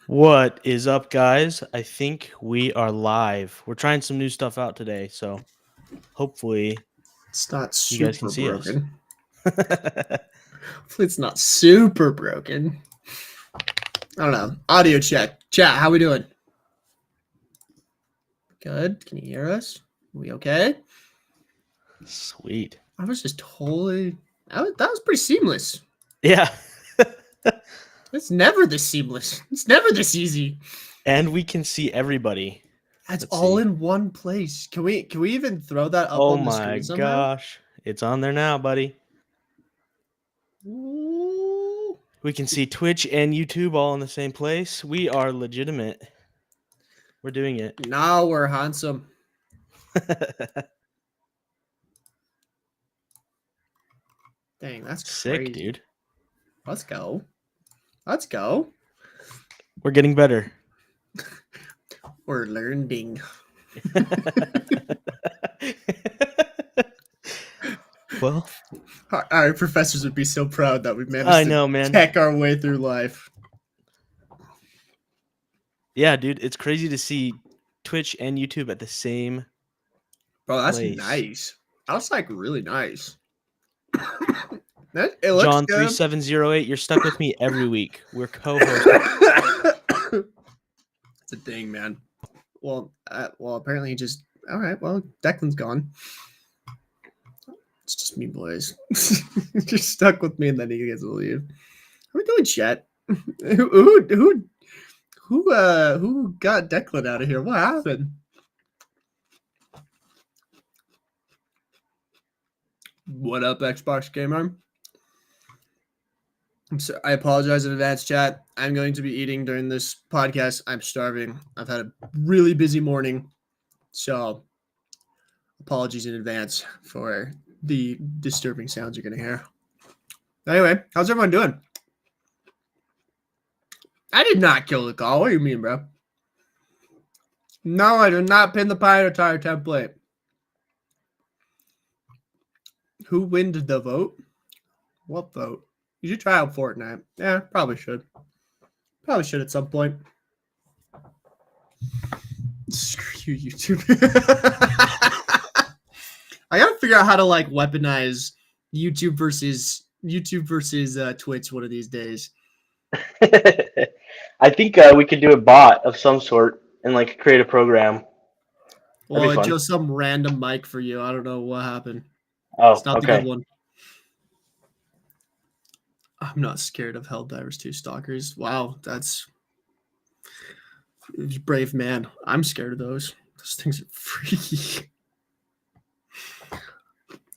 What is up, guys? I think we are live. We're trying some new stuff out today, so hopefully It's not you guys can super see us. broken. Hopefully it's not super broken. I don't know. Audio check. Chat, how we doing? Good. Can you hear us? We okay? Sweet. I was just totally... That was pretty seamless. Yeah. It's never this seamless. It's never this easy. And we can see everybody. That's Let's all see. in one place. Can we even throw that up Oh on the my screen somehow? gosh. It's on there now, buddy. Ooh. We can see Twitch and YouTube all in the same place. We are legitimate. We're doing it. Now we're handsome. Dang, that's Sick, crazy. dude. Let's go. Let's go. We're getting better. We're learning. Well, our professors would be so proud that we managed I know, to man. tech our way through life. Yeah, dude, it's crazy to see Twitch and YouTube at the same. Bro, that's place. nice. That's like really nice. It looks John good. 3708, you're stuck with me every week. We're co-hosts. It's a thing, man. Well, apparently he just. All right. Well, Declan's gone. It's just me, boys. You're stuck with me, and then he gets to leave. How we doing, chat? Who got Declan out of here? What happened? What up, Xbox gamer? I apologize in advance, chat. I'm going to be eating during this podcast. I'm starving. I've had a really busy morning, so apologies in advance for the disturbing sounds you're going to hear. Anyway, how's everyone doing? I did not kill the call. What do you mean, bro? No, I did not pin the Pioneer Tire template. Who wins the vote? What vote? You should try out Fortnite. Yeah, probably should. Probably should at some point. Screw you, YouTube. I gotta figure out how to like weaponize YouTube versus Twitch one of these days. I think we could do a bot of some sort and like create a program. Well, it's just some random mic for you. I don't know what happened. Oh, it's not okay. the good one. I'm not scared of Helldivers 2 Stalkers. Wow, that's brave man. I'm scared of those. Those things are freaky.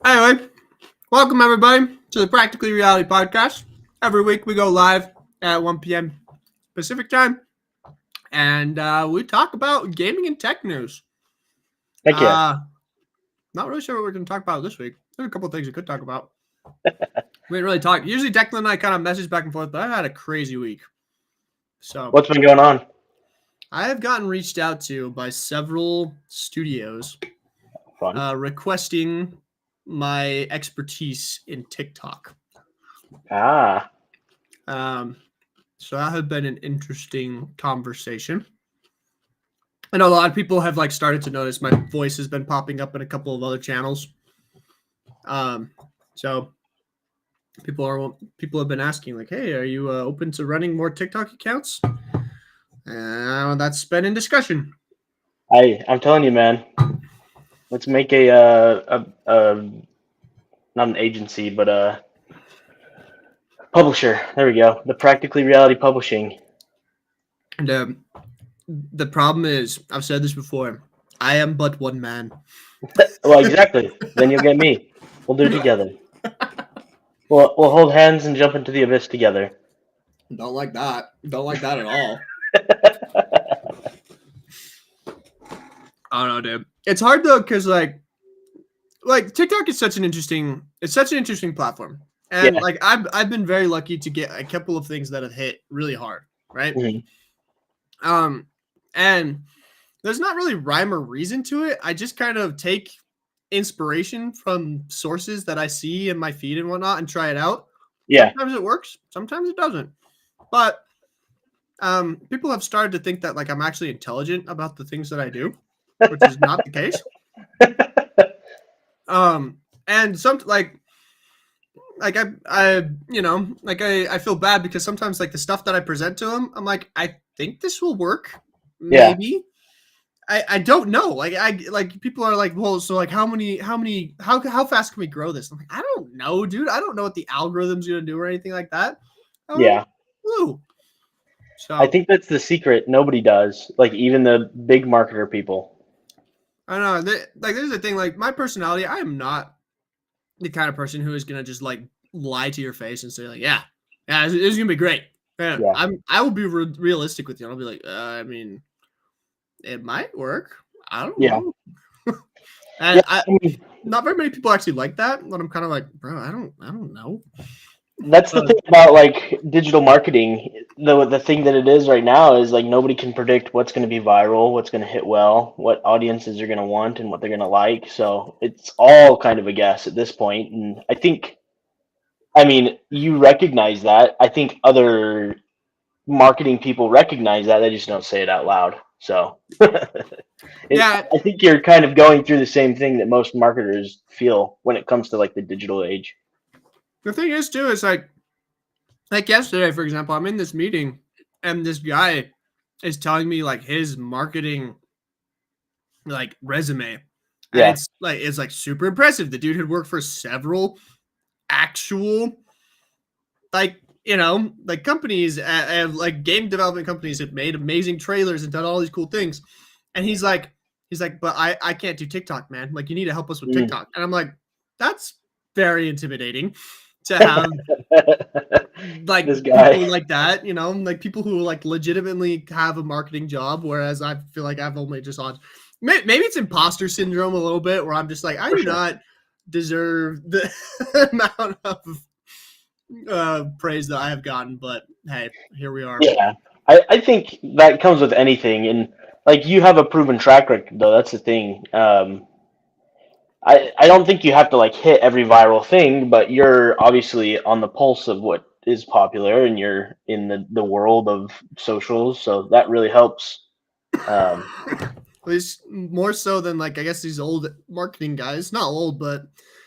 Anyway, welcome everybody to the Practically Reality Podcast. Every week we go live at 1 p.m. Pacific time, and we talk about gaming and tech news. Thank you. Not really sure what we're going to talk about this week. There's a couple of things we could talk about. We didn't really talk. Usually Declan and I kind of message back and forth, but I've had a crazy week. So what's been going on? I have gotten reached out to by several studios requesting my expertise in TikTok. So that has been an interesting conversation. I know a lot of people have like started to notice my voice has been popping up in a couple of other channels. So people have been asking like, hey, are you open to running more TikTok accounts? That's been in discussion. I'm telling you, man. Let's make a not an agency, but a publisher. There we go. The Practically Reality Publishing. And the problem is, I've said this before, I am but one man. Well, exactly. Then you'll get me. We'll do it together. We'll hold hands and jump into the abyss together. Don't like that. Don't like that at all. I don't know, dude. It's hard though, because like TikTok is such an interesting platform. And like I've been very lucky to get a couple of things that have hit really hard, right? Mm-hmm. And there's not really rhyme or reason to it. I just kind of take inspiration from sources that I see in my feed and whatnot and try it out. Yeah. Sometimes it works, sometimes it doesn't. But people have started to think that like I'm actually intelligent about the things that I do, which is not the case. And some like I you know, like I feel bad because sometimes like the stuff that I present to them, I'm like, I think this will work. Yeah. Maybe. I don't know. Like people are like, well, so like how fast can we grow this? I'm like, I don't know, dude. I don't know what the algorithm's gonna do or anything like that. I don't Yeah. have a clue. So I think that's the secret. Nobody does. Like even the big marketer people. I don't know. Like there's the thing, like my personality, I am not the kind of person who is gonna just like lie to your face and say like, yeah, it's gonna be great. Man, Yeah. I will be realistic with you. I'll be like, I mean, it might work. I don't Yeah. know. And Yeah, I mean, not very many people actually like that. But I'm kind of like, bro, I don't know. that's the thing about like digital marketing. The thing that it is right now is like nobody can predict what's going to be viral, what's going to hit well, what audiences are going to want, and what they're going to like. So it's all kind of a guess at this point. And I mean, you recognize that. I think other marketing people recognize that. They just don't say it out loud. So Yeah. I think you're kind of going through the same thing that most marketers feel when it comes to like the digital age. The thing is too is like yesterday, for example, I'm in this meeting and this guy is telling me like his marketing like resume. And Yeah. it's like super impressive. The dude had worked for several actual like like companies and like game development companies that made amazing trailers and done all these cool things. And he's like, but I can't do TikTok, man. Like you need to help us with Mm. TikTok. And I'm like, that's very intimidating to have like This guy. people like that, like people who like legitimately have a marketing job, whereas I feel like I've only just on maybe it's imposter syndrome a little bit where I'm just like, I For do sure. not deserve the amount of praise that I have gotten, but hey, here we are. Yeah. I think that comes with anything. And like you have a proven track record though, that's the thing. I don't think you have to like hit every viral thing, but you're obviously on the pulse of what is popular and you're in the world of socials, so that really helps. At least more so than like I guess these old marketing guys. Not old, but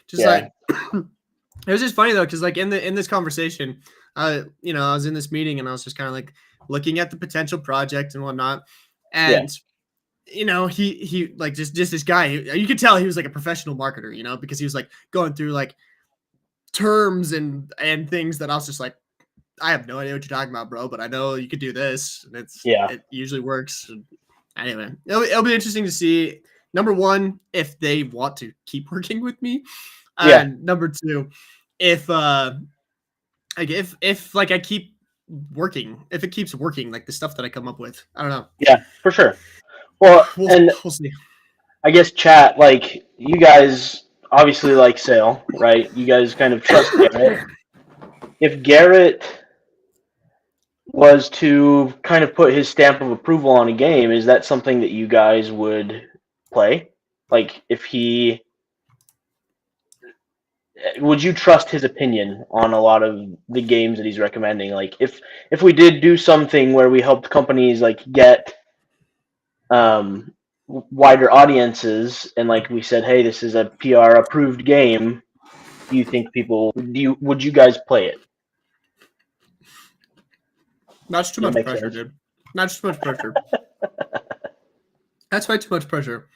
just Yeah. like it was just funny though, because like in this conversation, I was in this meeting and I was just kind of like looking at the potential project and whatnot, and he like just this guy. You could tell he was like a professional marketer, because he was like going through like terms and things that I was just like, I have no idea what you're talking about, bro, but I know you could do this, and it usually works. And anyway, it'll be interesting to see. Number one, if they want to keep working with me, and number two, if like if like I keep working, if it keeps working, like the stuff that I come up with, I don't know. Yeah, for sure. Well, and we'll see. I guess chat, like you guys obviously like Sale, right? You guys kind of trust Garrett. If Garrett was to kind of put his stamp of approval on a game, is that something that you guys would play? Like would you trust his opinion on a lot of the games that he's recommending? Like if we did do something where we helped companies like get wider audiences and like we said, hey, this is a PR approved game, do you think would you guys play it? Not too much pressure, dude. Not too much pressure. That's way too much pressure.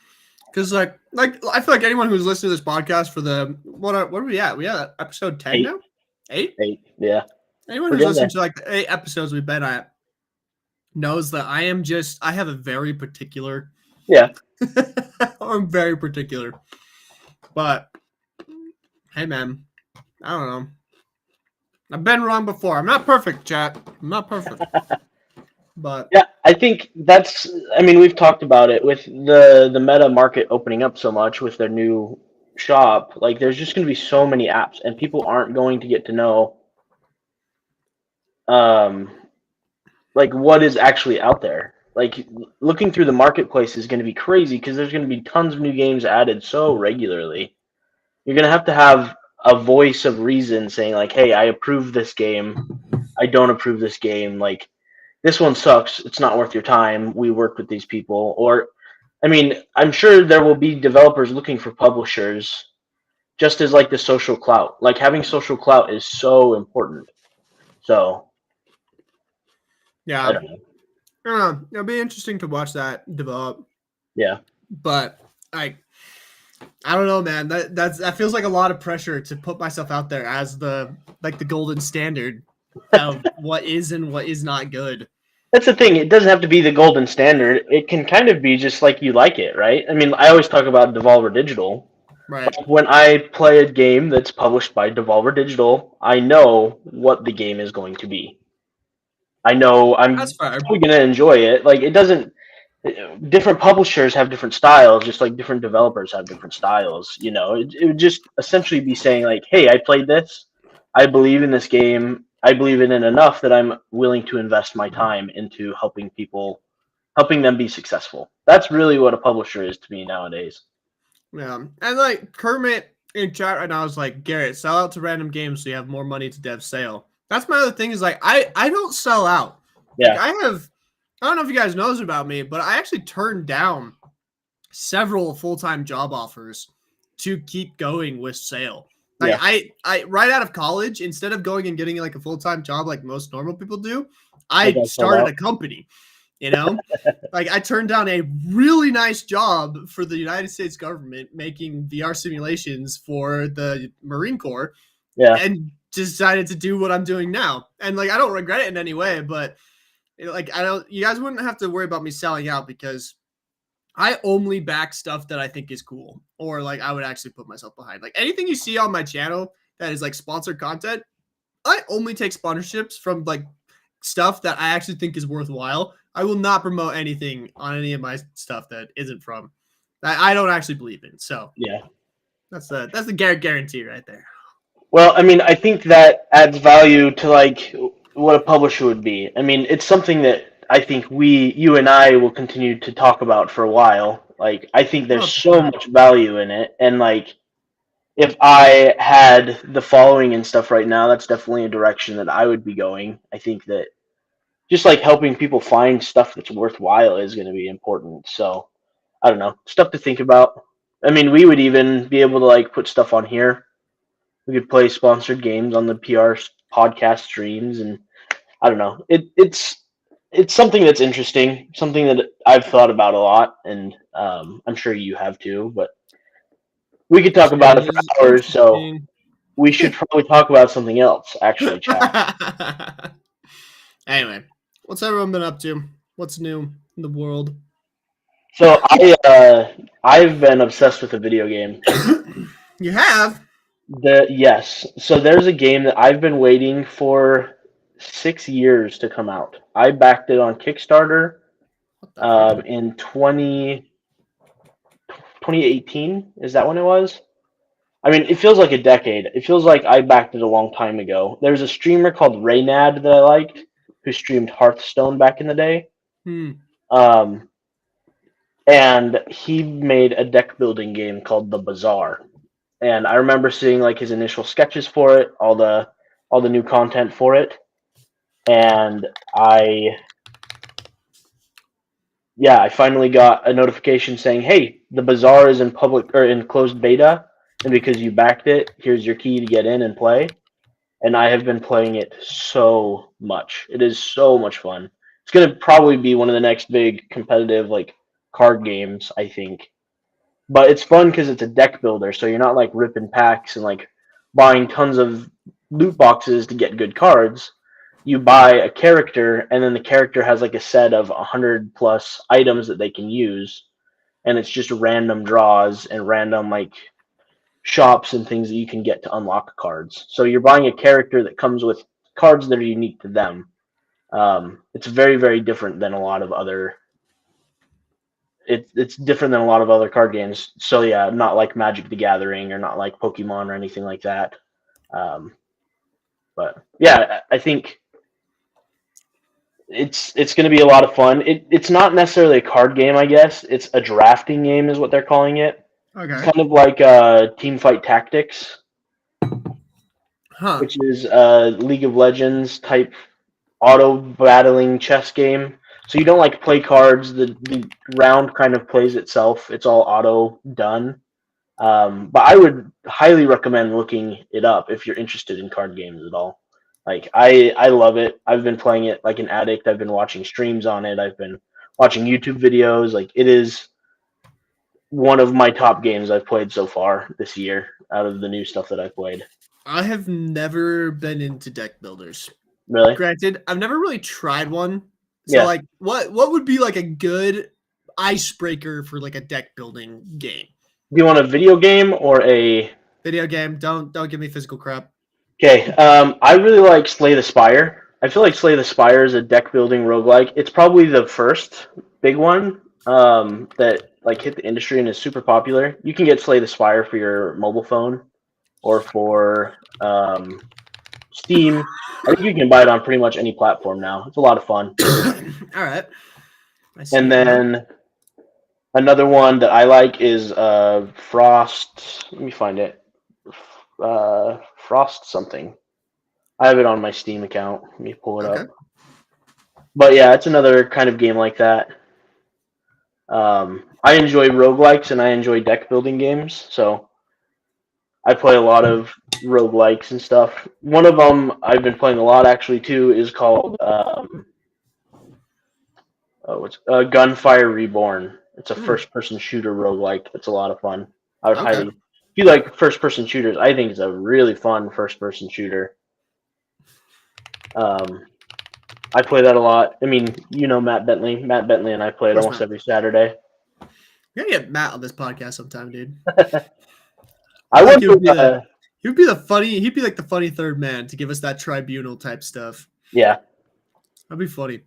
Because like I feel like anyone who's listening to this podcast for the what are we at? We at episode 10 now? 8? 8, yeah. Anyone who's listening to like the 8 episodes we've been at knows that I have a very particular. Yeah. I'm very particular. But hey man, I don't know. I've been wrong before. I'm not perfect, chat. I'm not perfect. But yeah, I think we've talked about it with the meta market opening up so much with their new shop. Like there's just going to be so many apps and people aren't going to get to know like what is actually out there. Like looking through the marketplace is going to be crazy because there's going to be tons of new games added so regularly. You're going to have a voice of reason saying like, hey, I approve this game. I don't approve this game. Like, this one sucks. It's not worth your time. We work with these people. Or, I mean, I'm sure there will be developers looking for publishers just as like the social clout. Like, having social clout is so important. So, Yeah. I don't know. I don't know. It'll be interesting to watch that develop. Yeah. But I don't know, man. That feels like a lot of pressure to put myself out there as the golden standard of what is and what is not good. That's the thing. It doesn't have to be the golden standard. It can kind of be just like you like it, right? I mean, I always talk about Devolver Digital. Right. When I play a game that's published by Devolver Digital, I know what the game is going to be. I know I'm That's fair. probably going to enjoy it. Like, it doesn't. Different publishers have different styles, just like different developers have different styles. You know, it would just essentially be saying like, "Hey, I played this. I believe in this game. I believe in it enough that I'm willing to invest my time into helping them be successful." That's really what a publisher is to me nowadays. Yeah. And like Kermit in chat right now is like, Garrett, sell out to random games so you have more money to dev sale. That's my other thing is like I don't sell out. Yeah. Like, I don't know if you guys know this about me, but I actually turned down several full-time job offers to keep going with sale. Like I right out of college, instead of going and getting like a full-time job like most normal people do, I started a company. You know, like I turned down a really nice job for the United States government making VR simulations for the Marine Corps. Yeah. And decided to do what I'm doing now. And like I don't regret it in any way, but like you guys wouldn't have to worry about me selling out because I only back stuff that I think is cool or like I would actually put myself behind. Like anything you see on my channel that is like sponsored content, I only take sponsorships from like stuff that I actually think is worthwhile. I will not promote anything on any of my stuff that isn't from that I don't actually believe in. So Yeah. that's the Garrett guarantee right there. Well, I mean, I think that adds value to like what a publisher would be. I mean, it's something that I think you and I will continue to talk about for a while. Like, I think there's so much value in it. And like, if I had the following and stuff right now, that's definitely a direction that I would be going. I think that just like helping people find stuff that's worthwhile is going to be important. So, I don't know, stuff to think about. I mean, we would even be able to like put stuff on here. We could play sponsored games on the PR podcast streams, and I don't know. It's something that's interesting, something that I've thought about a lot, and I'm sure you have too. But we could talk about it for hours, so we should probably talk about something else. Actually, chat. Anyway, what's everyone been up to? What's new in the world? So I've been obsessed with a video game. You have? Yes. So there's a game that I've been waiting for 6 years to come out. I backed it on Kickstarter in 2018. Is that when it was? I mean, it feels like a decade. It feels like I backed it a long time ago. There's a streamer called Reynad that I liked who streamed Hearthstone back in the day. And he made a deck building game called The Bazaar. And I remember seeing like his initial sketches for it, all the new content for it. And I finally got a notification saying, "Hey, The Bazaar is in public or in closed beta, and because you backed it, here's your key to get in and play." And I have been playing it so much. It is so much fun. It's going to probably be one of the next big competitive like card games, I think. But it's fun because it's a deck builder, so you're not like ripping packs and like buying tons of loot boxes to get good cards. You buy a character, and then the character has like a set of 100 plus items that they can use, and it's just random draws and random like shops and things that you can get to unlock cards. So you're buying a character that comes with cards that are unique to them. It's very, very different than a lot of other. It's different than a lot of other card games. So yeah, not like Magic the Gathering or not like Pokemon or anything like that. But yeah, I think it's going to be a lot of fun. It's not necessarily a card game, I guess. It's a drafting game is what they're calling it. Okay. It's kind of like Teamfight Tactics, which is a League of Legends type auto battling chess game. So you don't like play cards. The round kind of plays itself. It's all auto done. But I would highly recommend looking it up if you're interested in card games at all. Like I love it. I've been playing it like an addict. I've been watching streams on it. I've been watching YouTube videos. Like it is one of my top games I've played so far this year out of the new stuff that I've played. I have never been into deck builders. Really? Granted, I've never really tried one. So Yeah. like what would be like a good icebreaker for like a deck building game? Do you want a video game or a Video game. Don't give me physical crap. Okay, I really like Slay the Spire. I feel like Slay the Spire is a deck building roguelike. It's probably the first big one that like hit the industry and is super popular. You can get Slay the Spire for your mobile phone or for Steam. I think you can buy it on pretty much any platform now. It's a lot of fun. All right. I see. And then another one that I like is Frost. Let me find it. Frost something. I have it on my Steam account. Let me pull it Okay. up. But yeah, it's another kind of game like that. I enjoy roguelikes and I enjoy deck building games, so I play a lot of roguelikes and stuff. One of them I've been playing a lot actually too is called Gunfire Reborn. It's a first-person shooter roguelike. It's a lot of fun. I would Okay. highly. If you like first-person shooters, I think it's a really fun first-person shooter. I play that a lot. I mean, you know Matt Bentley. Matt Bentley and I play it Of course, almost Matt. every Saturday. We gotta get Matt on this podcast sometime, dude. I think went it would be to, He'd be like the funny third man to give us that tribunal type stuff. yeah. That'd be funny.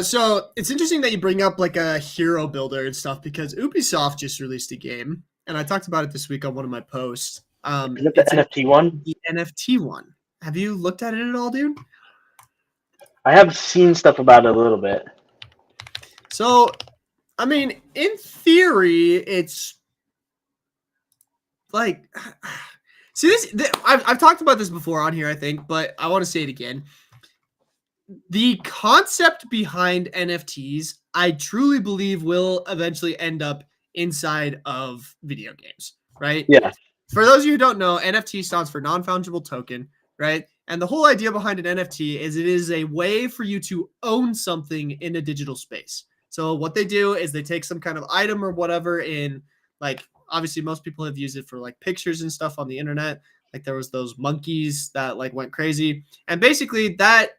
So it's interesting that you bring up like a hero builder and stuff because Ubisoft just released a game, and I talked about it this week on one of my posts. Is it the It's NFT one? the NFT one. Have you looked at it at all, dude? I have seen stuff about it a little bit. So, I mean, in theory, it's like, see I've talked about this before on here, I think, but I want to say it again. The concept behind NFTs, I truly believe, will eventually end up inside of video games, right? Yeah. For those of you who don't know, NFT stands for non-fungible token, right? And the whole idea behind an NFT is it is a way for you to own something in a digital space. So what they do is they take some kind of item or whatever in, like, obviously most people have used it for like pictures and stuff on the internet. Like there was those monkeys that like went crazy. And basically that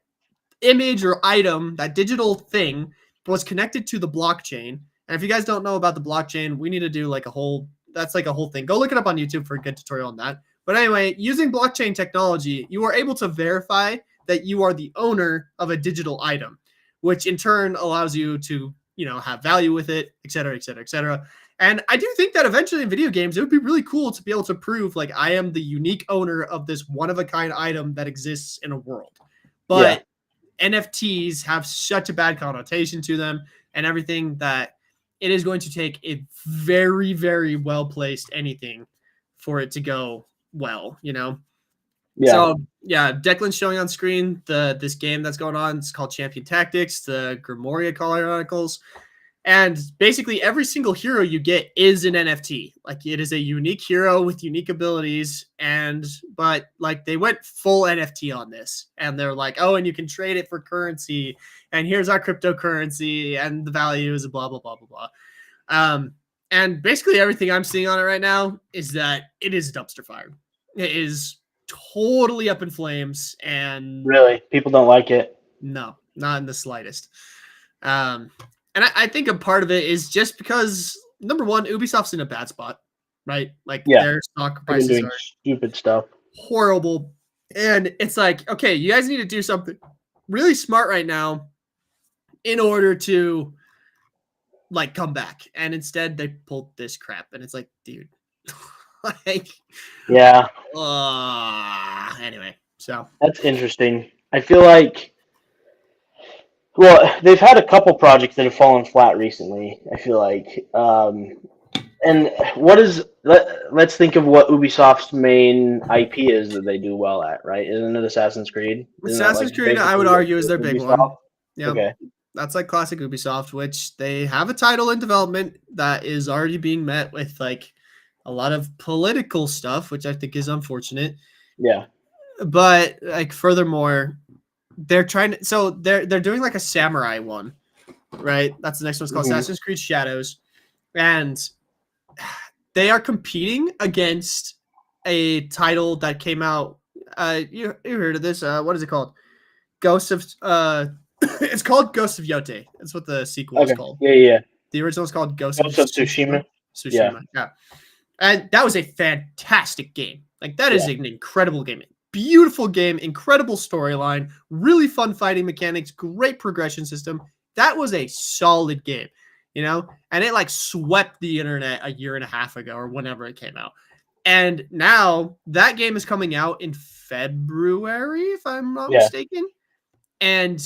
image or item, that digital thing was connected to the blockchain. And if you guys don't know about the blockchain, we need to do like a whole thing. Go look it up on YouTube for a good tutorial on that. But anyway, using blockchain technology, you are able to verify that you are the owner of a digital item, which in turn allows you to, have value with it, et cetera, et cetera, et cetera. And I do think that eventually in video games, it would be really cool to be able to prove like I am the unique owner of this one-of-a-kind item that exists in a world. But NFTs have such a bad connotation to them and everything that it is going to take a very, very well-placed anything for it to go well, Yeah. So yeah, Declan's showing on screen this game that's going on. It's called Champion Tactics, the Grimoria Chronicles. And basically every single hero you get is an NFT. Like it is a unique hero with unique abilities. But like they went full NFT on this. And they're like, oh, and you can trade it for currency. And here's our cryptocurrency and the value is blah, blah, blah, blah, blah. And basically everything I'm seeing on it right now is that it is dumpster fire. It is totally up in flames. And Really? People don't like it? no, not in the slightest. And I think a part of it is just because, number one, Ubisoft's in a bad spot, right? Like their stock They've been prices doing are stupid stuff. horrible. And it's like, okay, you guys need to do something really smart right now in order to like come back. And instead they pulled this crap. And it's like, dude, like, Yeah. Anyway, so That's interesting. I feel like, well, they've had a couple projects that have fallen flat recently. I feel like And let's think of what Ubisoft's main IP is that they do well at, right? Isn't it Assassin's Creed? Isn't that Assassin's like Creed, I would basically argue, is their big one. Ubisoft? Yeah, Okay. that's like classic Ubisoft, which they have a title in development that is already being met with like a lot of political stuff, which I think is unfortunate. Yeah. But like furthermore, they're trying to they're doing like a samurai one, right? That's the next one's called Mhm. Assassin's Creed Shadows. And they are competing against a title that came out. You heard of this? What is it called? Ghost of it's called Ghost of Yote. That's what the sequel is Okay. called. Yeah. The original is called Ghost of Ghost of Tsushima. Tsushima. Yeah. Yeah. And that was a fantastic game. Like that is Yeah. an incredible game. Beautiful game, incredible storyline, really fun fighting mechanics, great progression system. That was a solid game, you know? And it like swept the internet a year and a half ago or whenever it came out. And now that game is coming out in February, if I'm not Yeah. mistaken. And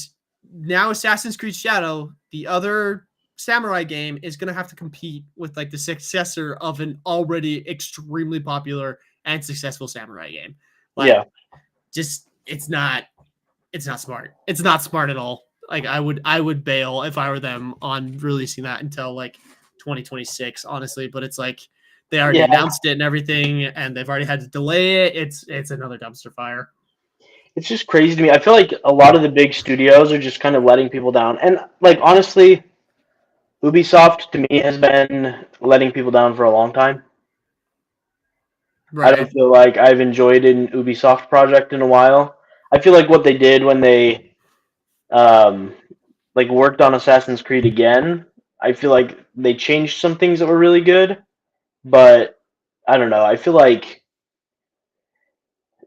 now Assassin's Creed Shadow, the other samurai game, is going to have to compete with like the successor of an already extremely popular and successful samurai game. Like, Yeah. just it's not smart. It's not smart at all. Like I would bail if I were them on releasing that until like 2026, honestly. But it's like they already Yeah. announced it and everything, and they've already had to delay it. It's another dumpster fire. It's just crazy to me. I feel like a lot of the big studios are just kind of letting people down. And like honestly, Ubisoft to me has been letting people down for a long time. I don't feel like I've enjoyed an Ubisoft project in a while. I feel like what they did when they like worked on Assassin's Creed again, I feel like they changed some things that were really good, but I don't know. I feel like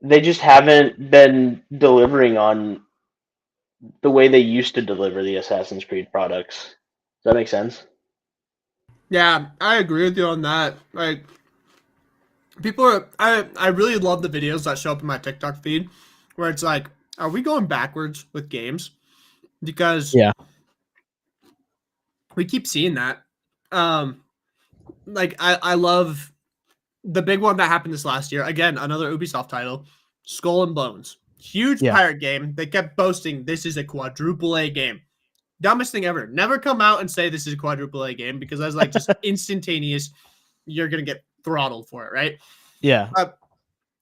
they just haven't been delivering on the way they used to deliver the Assassin's Creed products. Does that make sense? Yeah, I agree with you on that. Like people are I really love the videos that show up in my TikTok feed where it's like, are we going backwards with games? Because Yeah. we keep seeing that. Like I love the big one that happened this last year. Again, another Ubisoft title, Skull and Bones. Huge Yeah. pirate game. They kept boasting this is a quadruple A game. Dumbest thing ever. Never come out and say this is a quadruple A game because that's like just instantaneous. You're gonna get throttled for it, right? Yeah.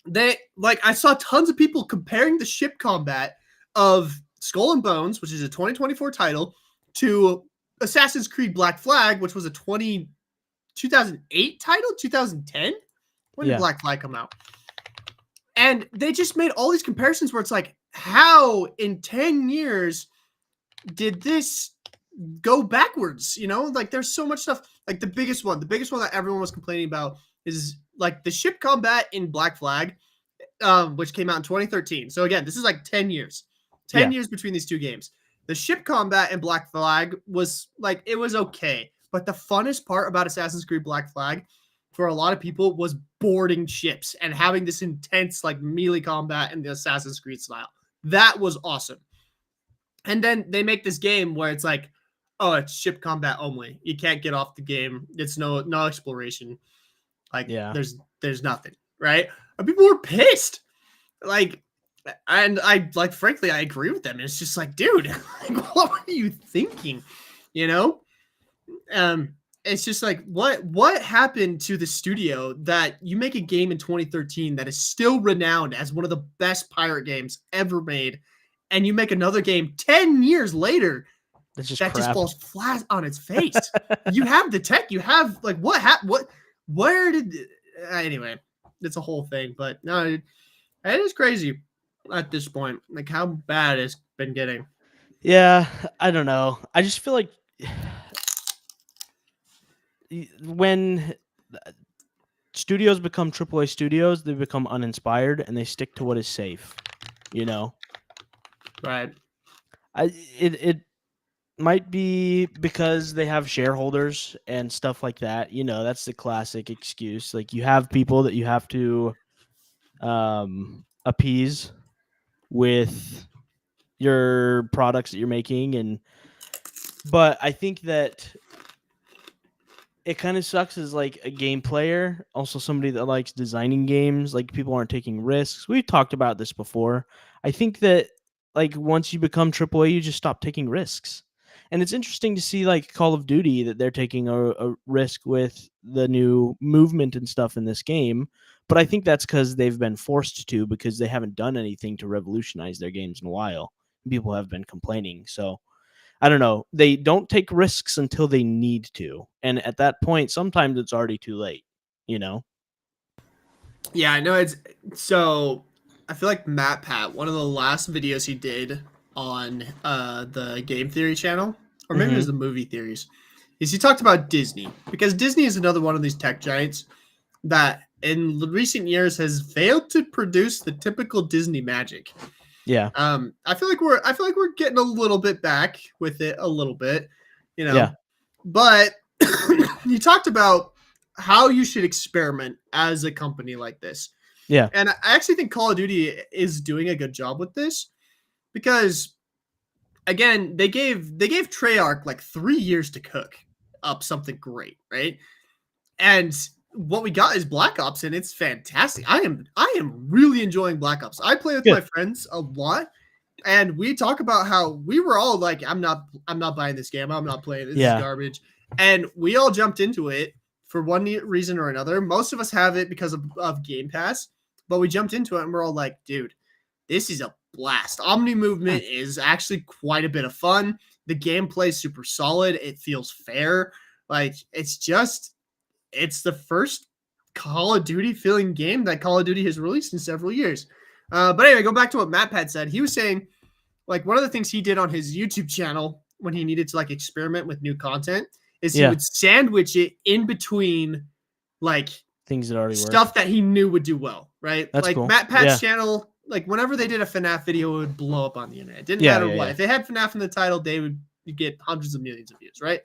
They like I saw tons of people comparing the ship combat of Skull and Bones, which is a 2024 title, to Assassin's Creed Black Flag, which was a 2008 title, 2010. When did Black Flag come out? And they just made all these comparisons where it's like, how in 10 years did this go backwards? You know, like there's so much stuff. Like the biggest one that everyone was complaining about is like the ship combat in Black Flag, which came out in 2013. So again, this is like 10 years. 10 years between these two games. The ship combat in Black Flag was like, it was okay. But the funnest part about Assassin's Creed Black Flag for a lot of people was boarding ships and having this intense like melee combat in the Assassin's Creed style. That was awesome. And then they make this game where it's like, oh, it's ship combat only. You can't get off the game. It's no exploration. Like there's nothing, right? And people were pissed. Like, and I like frankly I agree with them. It's just like, dude, like, what were you thinking? You know? It's just like what happened to the studio that you make a game in 2013 that is still renowned as one of the best pirate games ever made, and you make another game 10 years later that just falls flat on its face. You have the tech, you have like where did anyway, it's a whole thing, but no, it is crazy at this point, like how bad it's been getting. Yeah, I don't know. I just feel like when studios become AAA studios, they become uninspired and they stick to what is safe. You know, right? It might be because they have shareholders and stuff like that. You know, that's the classic excuse. Like you have people that you have to appease with your products that you're making, but I think that it kind of sucks as like a game player, also somebody that likes designing games. Like people aren't taking risks. We've talked about this before. I think that like once you become AAA, you just stop taking risks. And it's interesting to see like Call of Duty that they're taking a risk with the new movement and stuff in this game. But I think that's because they've been forced to because they haven't done anything to revolutionize their games in a while. People have been complaining. So I don't know. They don't take risks until they need to. And at that point, sometimes it's already too late, you know? Yeah, I know it's so I feel like Matt Pat, one of the last videos he did on the Game Theory channel, or maybe it was the movie theories, is he talked about Disney. Because Disney is another one of these tech giants that in recent years has failed to produce the typical Disney magic. Yeah. I feel like we're getting a little bit back with it a little bit, you know. Yeah. But he talked about how you should experiment as a company like this. Yeah. And I actually think Call of Duty is doing a good job with this because again, they gave Treyarch like 3 years to cook up something great, right? And what we got is Black Ops, and it's fantastic. I am really enjoying Black Ops. I play with my friends a lot, and we talk about how we were all like, I'm not buying this game. I'm not playing this. This is garbage. And we all jumped into it for one reason or another. Most of us have it because of Game Pass, but we jumped into it and we're all like, dude, this is a blast. Omni movement is actually quite a bit of fun. The gameplay is super solid. It feels fair. Like it's the first Call of Duty feeling game that Call of Duty has released in several years. But anyway, go back to what Matt Pat said. He was saying, like, one of the things he did on his YouTube channel when he needed to like experiment with new content is he would sandwich it in between like things that already stuff work. That he knew would do well, right? That's like cool. Matt Pat's channel, like whenever they did a FNAF video, it would blow up on the internet. It didn't matter what. If they had FNAF in the title, they would get hundreds of millions of views, right?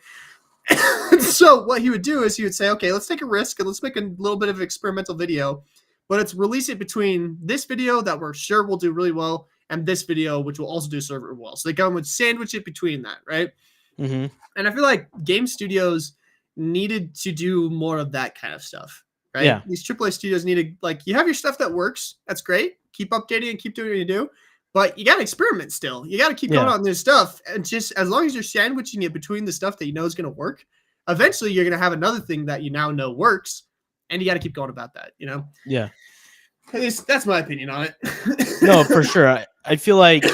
So what he would do is he would say, okay, let's take a risk and let's make a little bit of an experimental video, but let's release it between this video that we're sure will do really well and this video, which will also do server well. So they go and would sandwich it between that, right? Mm-hmm. And I feel like game studios needed to do more of that kind of stuff, right? Yeah. These AAA studios needed, like, you have your stuff that works. That's great. Keep updating and keep doing what you do. But you got to experiment still. You got to keep going on new stuff. And just as long as you're sandwiching it between the stuff that you know is going to work, eventually you're going to have another thing that you now know works. And you got to keep going about that, you know? Yeah. At least that's my opinion on it. No, for sure. I feel like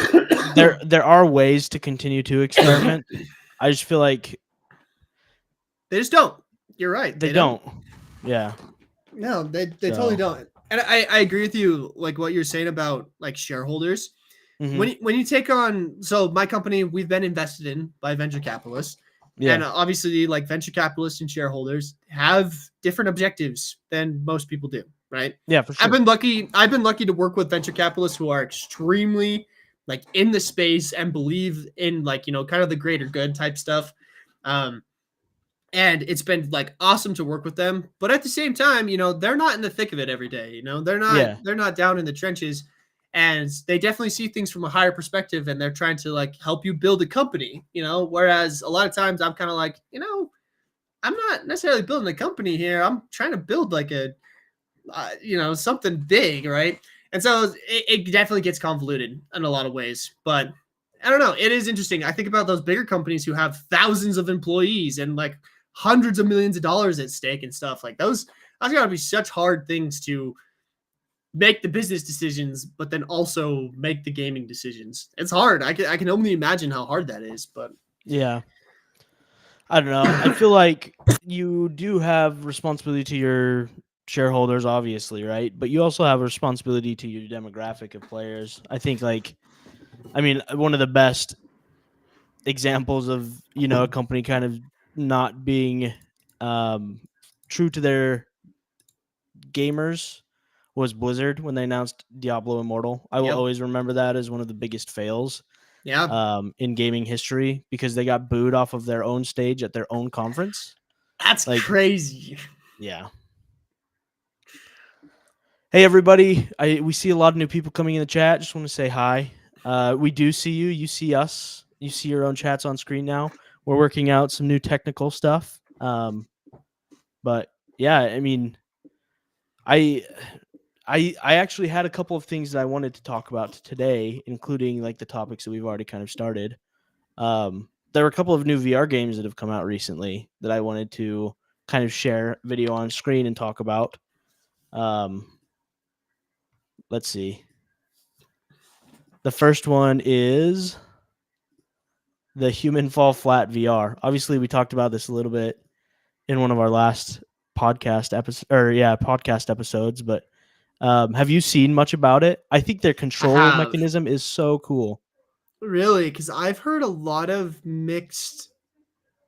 there are ways to continue to experiment. I just feel like they just don't. You're right. They don't. Yeah. No, they totally don't. And I agree with you, like what you're saying about like shareholders. Mm-hmm. When you take on, so my company, we've been invested in by venture capitalists. Yeah. And obviously like venture capitalists and shareholders have different objectives than most people do, right? Yeah, for sure. I've been lucky to work with venture capitalists who are extremely like in the space and believe in like, you know, kind of the greater good type stuff. And it's been like awesome to work with them. But at the same time, you know, they're not in the thick of it every day. You know, they're not down in the trenches, and they definitely see things from a higher perspective, and they're trying to like help you build a company, you know, whereas a lot of times I'm kind of like, you know, I'm not necessarily building a company here. I'm trying to build like a, you know, something big. Right. And so it definitely gets convoluted in a lot of ways, but I don't know. It is interesting. I think about those bigger companies who have thousands of employees and like hundreds of millions of dollars at stake and stuff like those. That's got to be such hard things to make the business decisions, but then also make the gaming decisions. It's hard. I can only imagine how hard that is, but yeah, I don't know. I feel like you do have responsibility to your shareholders, obviously, right? But you also have a responsibility to your demographic of players. I think one of the best examples of, you know, a company kind of not being true to their gamers was Blizzard when they announced Diablo Immortal. I will always remember that as one of the biggest fails in gaming history, because they got booed off of their own stage at their own conference. That's like crazy. Yeah. Hey everybody, we see a lot of new people coming in the chat. Just want to say hi. We do see you. You see us. You see your own chats on screen now. We're working out some new technical stuff. But yeah, I mean, I actually had a couple of things that I wanted to talk about today, including like the topics that we've already kind of started. There were a couple of new VR games that have come out recently that I wanted to kind of share video on screen and talk about. Let's see. The first one is the Human Fall Flat VR. Obviously, we talked about this a little bit in one of our last podcast episodes, but have you seen much about it? I think their control have. mechanism is so cool. Really? Because I've heard a lot of mixed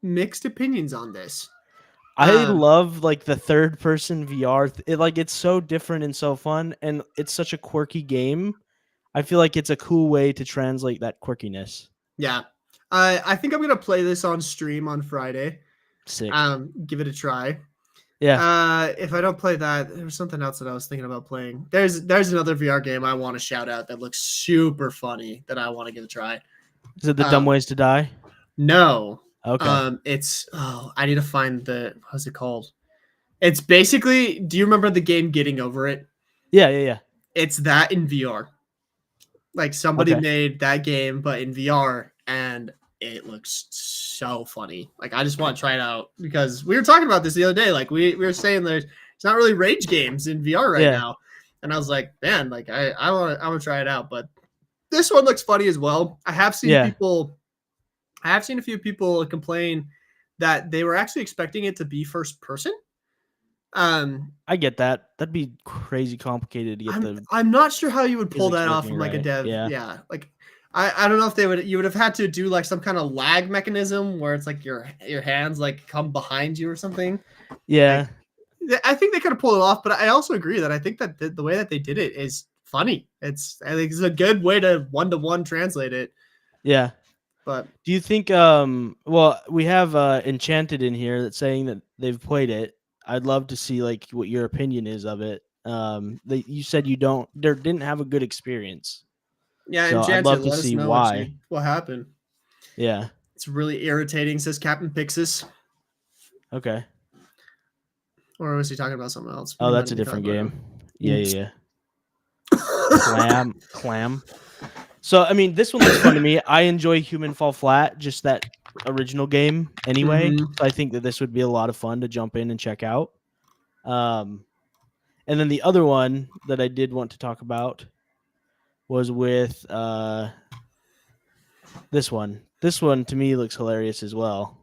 opinions on this. I Um, love like the third person VR. It's so different and so fun, and it's such a quirky game. I feel like it's a cool way to translate that quirkiness. Yeah. I think I'm gonna play this on stream on Friday. Sick. Give it a try. Yeah. If I don't play that, there was something else that I was thinking about playing. There's another VR game I want to shout out that looks super funny that I want to give a try. Is it the Dumb Ways to Die? No. Okay. I need to find what's it called? It's basically, do you remember the game Getting Over It? Yeah. It's that in VR. Like somebody Okay. made that game, but in VR, and it looks so funny. Like I just want to try it out because we were talking about this the other day. Like we were saying there's not really rage games in VR right now, and I was like, man, like I want to try it out. But this one looks funny as well. I have seen a few people complain that they were actually expecting it to be first person. I get that. That'd be crazy complicated to get I'm not sure how you would pull physics that off working from like a right. dev. Yeah. Yeah. Like I don't know if you would have had to do like some kind of lag mechanism where it's like your hands like come behind you or something. Yeah. I think they could have pulled it off, but I also agree that I think that the way that they did it is funny. I think it's a good way to one-to-one translate it. Yeah. But do you think well, we have Enchanted in here that's saying that they've played it. I'd love to see like what your opinion is of it. You said you didn't have a good experience. Yeah, so Enchanted, I'd love to let us see know why. what happened. Yeah. It's really irritating, says Captain Pixis. Okay. Or was he talking about something else? Oh, that's a different game. Yeah. Clam. So, I mean, this one looks fun to me. I enjoy Human Fall Flat, just that original game anyway. Mhm. So I think that this would be a lot of fun to jump in and check out. And then the other one that I did want to talk about was with this one. This one to me looks hilarious as well.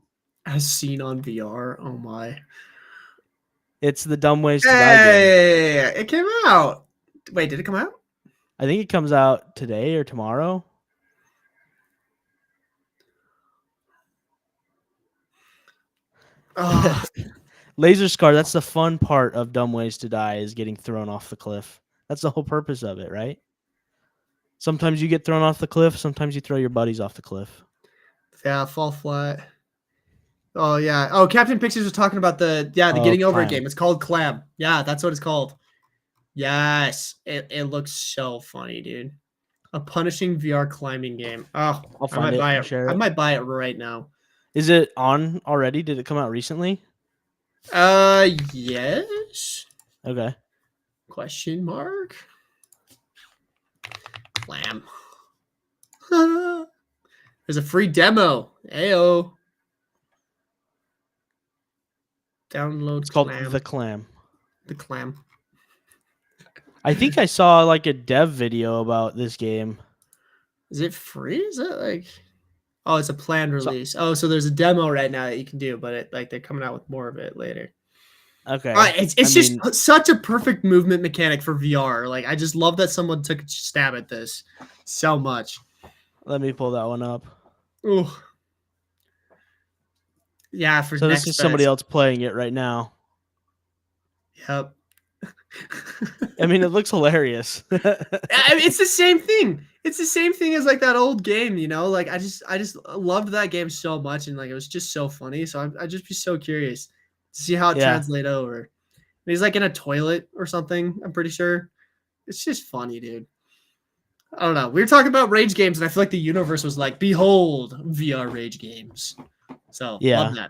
As seen on VR. Oh my. It's the Dumb Ways to Die game. Hey, it came out. Wait, did it come out? I think it comes out today or tomorrow. Oh, Laser Scar, that's the fun part of Dumb Ways to Die, is getting thrown off the cliff. That's the whole purpose of it, right? Sometimes you get thrown off the cliff, sometimes you throw your buddies off the cliff. yeah, Fall Flat. Oh yeah. Oh, Captain Pixis was talking about the Getting Over It game. It's called Clam. Yeah, that's what it's called. Yes. It looks so funny, dude. A punishing VR climbing game. Oh, I'll find it. buy and it. share I it. might buy it right now. Is it on already? Did it come out recently? Yes. Okay. Question mark. Clam. There's a free demo. Ayo. Download. It's called Clam. The Clam. The Clam. I think I saw like a dev video about this game. Is it free? Is it like? Oh, it's a planned release. So there's a demo right now that you can do, but they're coming out with more of it later. Okay. It's just such a perfect movement mechanic for VR. Like I just love that someone took a stab at this so much. Let me pull that one up. Ooh. Yeah, So this is somebody else playing it right now. Yep. I mean, it looks hilarious. It's the same thing. It's the same thing as like that old game, you know. Like I just loved that game so much, and like it was just so funny. So I'd just be so curious to see how it translates over. And he's like in a toilet or something. I'm pretty sure. It's just funny, dude. I don't know. We were talking about rage games, and I feel like the universe was like, "Behold, VR rage games." So love that.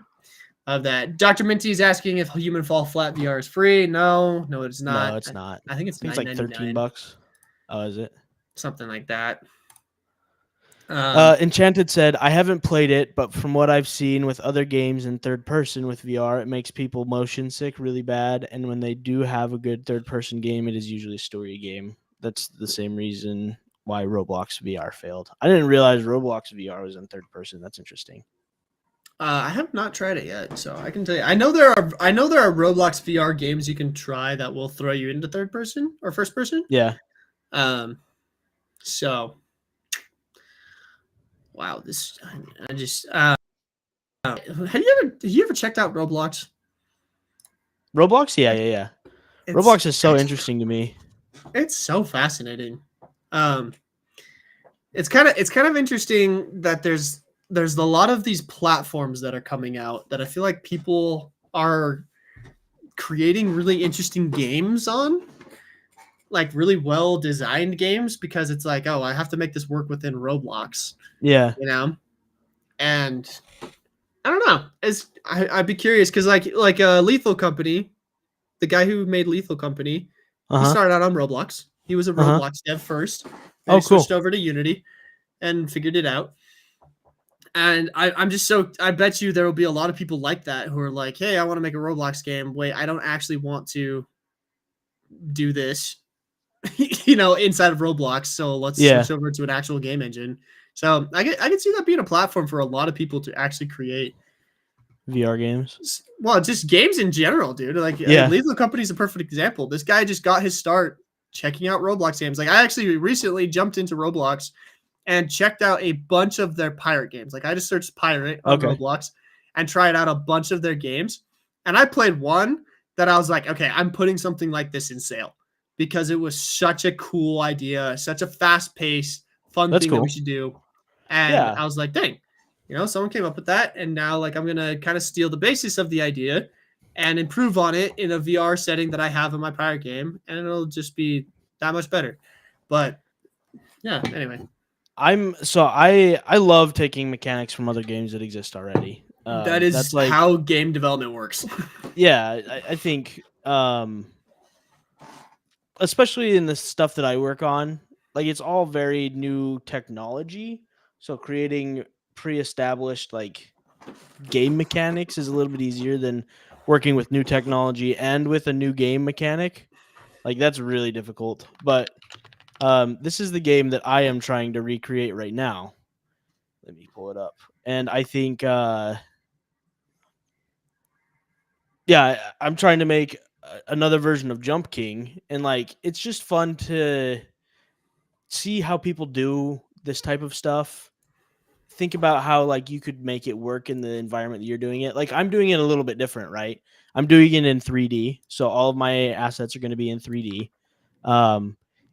of that. Dr. Minty is asking if Human Fall Flat VR is free. No, it's not. No, it's not. I think it's I think it's like $9.99, $13. Oh, is it? something like that. Enchanted said, I haven't played it, but from what I've seen with other games in third person with VR, it makes people motion sick really bad. And when they do have a good third person game, it is usually a story game. That's the same reason why Roblox VR failed. I didn't realize Roblox VR was in third person. That's interesting. I have not tried it yet, so I can tell you. I know there are Roblox VR games you can try that will throw you into third person or first person. Yeah. So wow, this I just have you ever checked out Roblox? Roblox? Yeah. Roblox is so interesting to me. It's so fascinating. It's kind of interesting that there's a lot of these platforms that are coming out that I feel like people are creating really interesting games on, like really well designed games, because it's like, oh, I have to make this work within Roblox. Yeah. You know? And I don't know. I'd be curious because like Lethal Company, the guy who made Lethal Company, he started out on Roblox. He was a Roblox dev first. And he switched over to Unity and figured it out. And I'm just I bet you there will be a lot of people like that who are like, hey, I want to make a Roblox game. Wait, I don't actually want to do this, inside of Roblox. So let's switch over to an actual game engine. So I can see that being a platform for a lot of people to actually create VR games. Well, just games in general, dude. Like, Lethal Company is a perfect example. This guy just got his start checking out Roblox games. Like, I actually recently jumped into Roblox and checked out a bunch of their pirate games. Like, I just searched pirate on Roblox and tried out a bunch of their games. And I played one that I was like, okay, I'm putting something like this in sale because it was such a cool idea, such a fast-paced, fun thing that we should do. And I was like, dang, someone came up with that. And now, like, I'm going to kind of steal the basis of the idea and improve on it in a VR setting that I have in my pirate game. And it'll just be that much better. But, yeah, anyway. I love taking mechanics from other games that exist already. That's like how game development works. Yeah, I think, especially in the stuff that I work on, like it's all very new technology. So creating pre-established like game mechanics is a little bit easier than working with new technology and with a new game mechanic. Like that's really difficult. But this is the game that I am trying to recreate right now. Let me pull it up. And I think, I'm trying to make another version of Jump King. And like, it's just fun to see how people do this type of stuff. Think about how like you could make it work in the environment that you're doing it. Like I'm doing it a little bit different, right? I'm doing it in 3D. So all of my assets are going to be in 3D.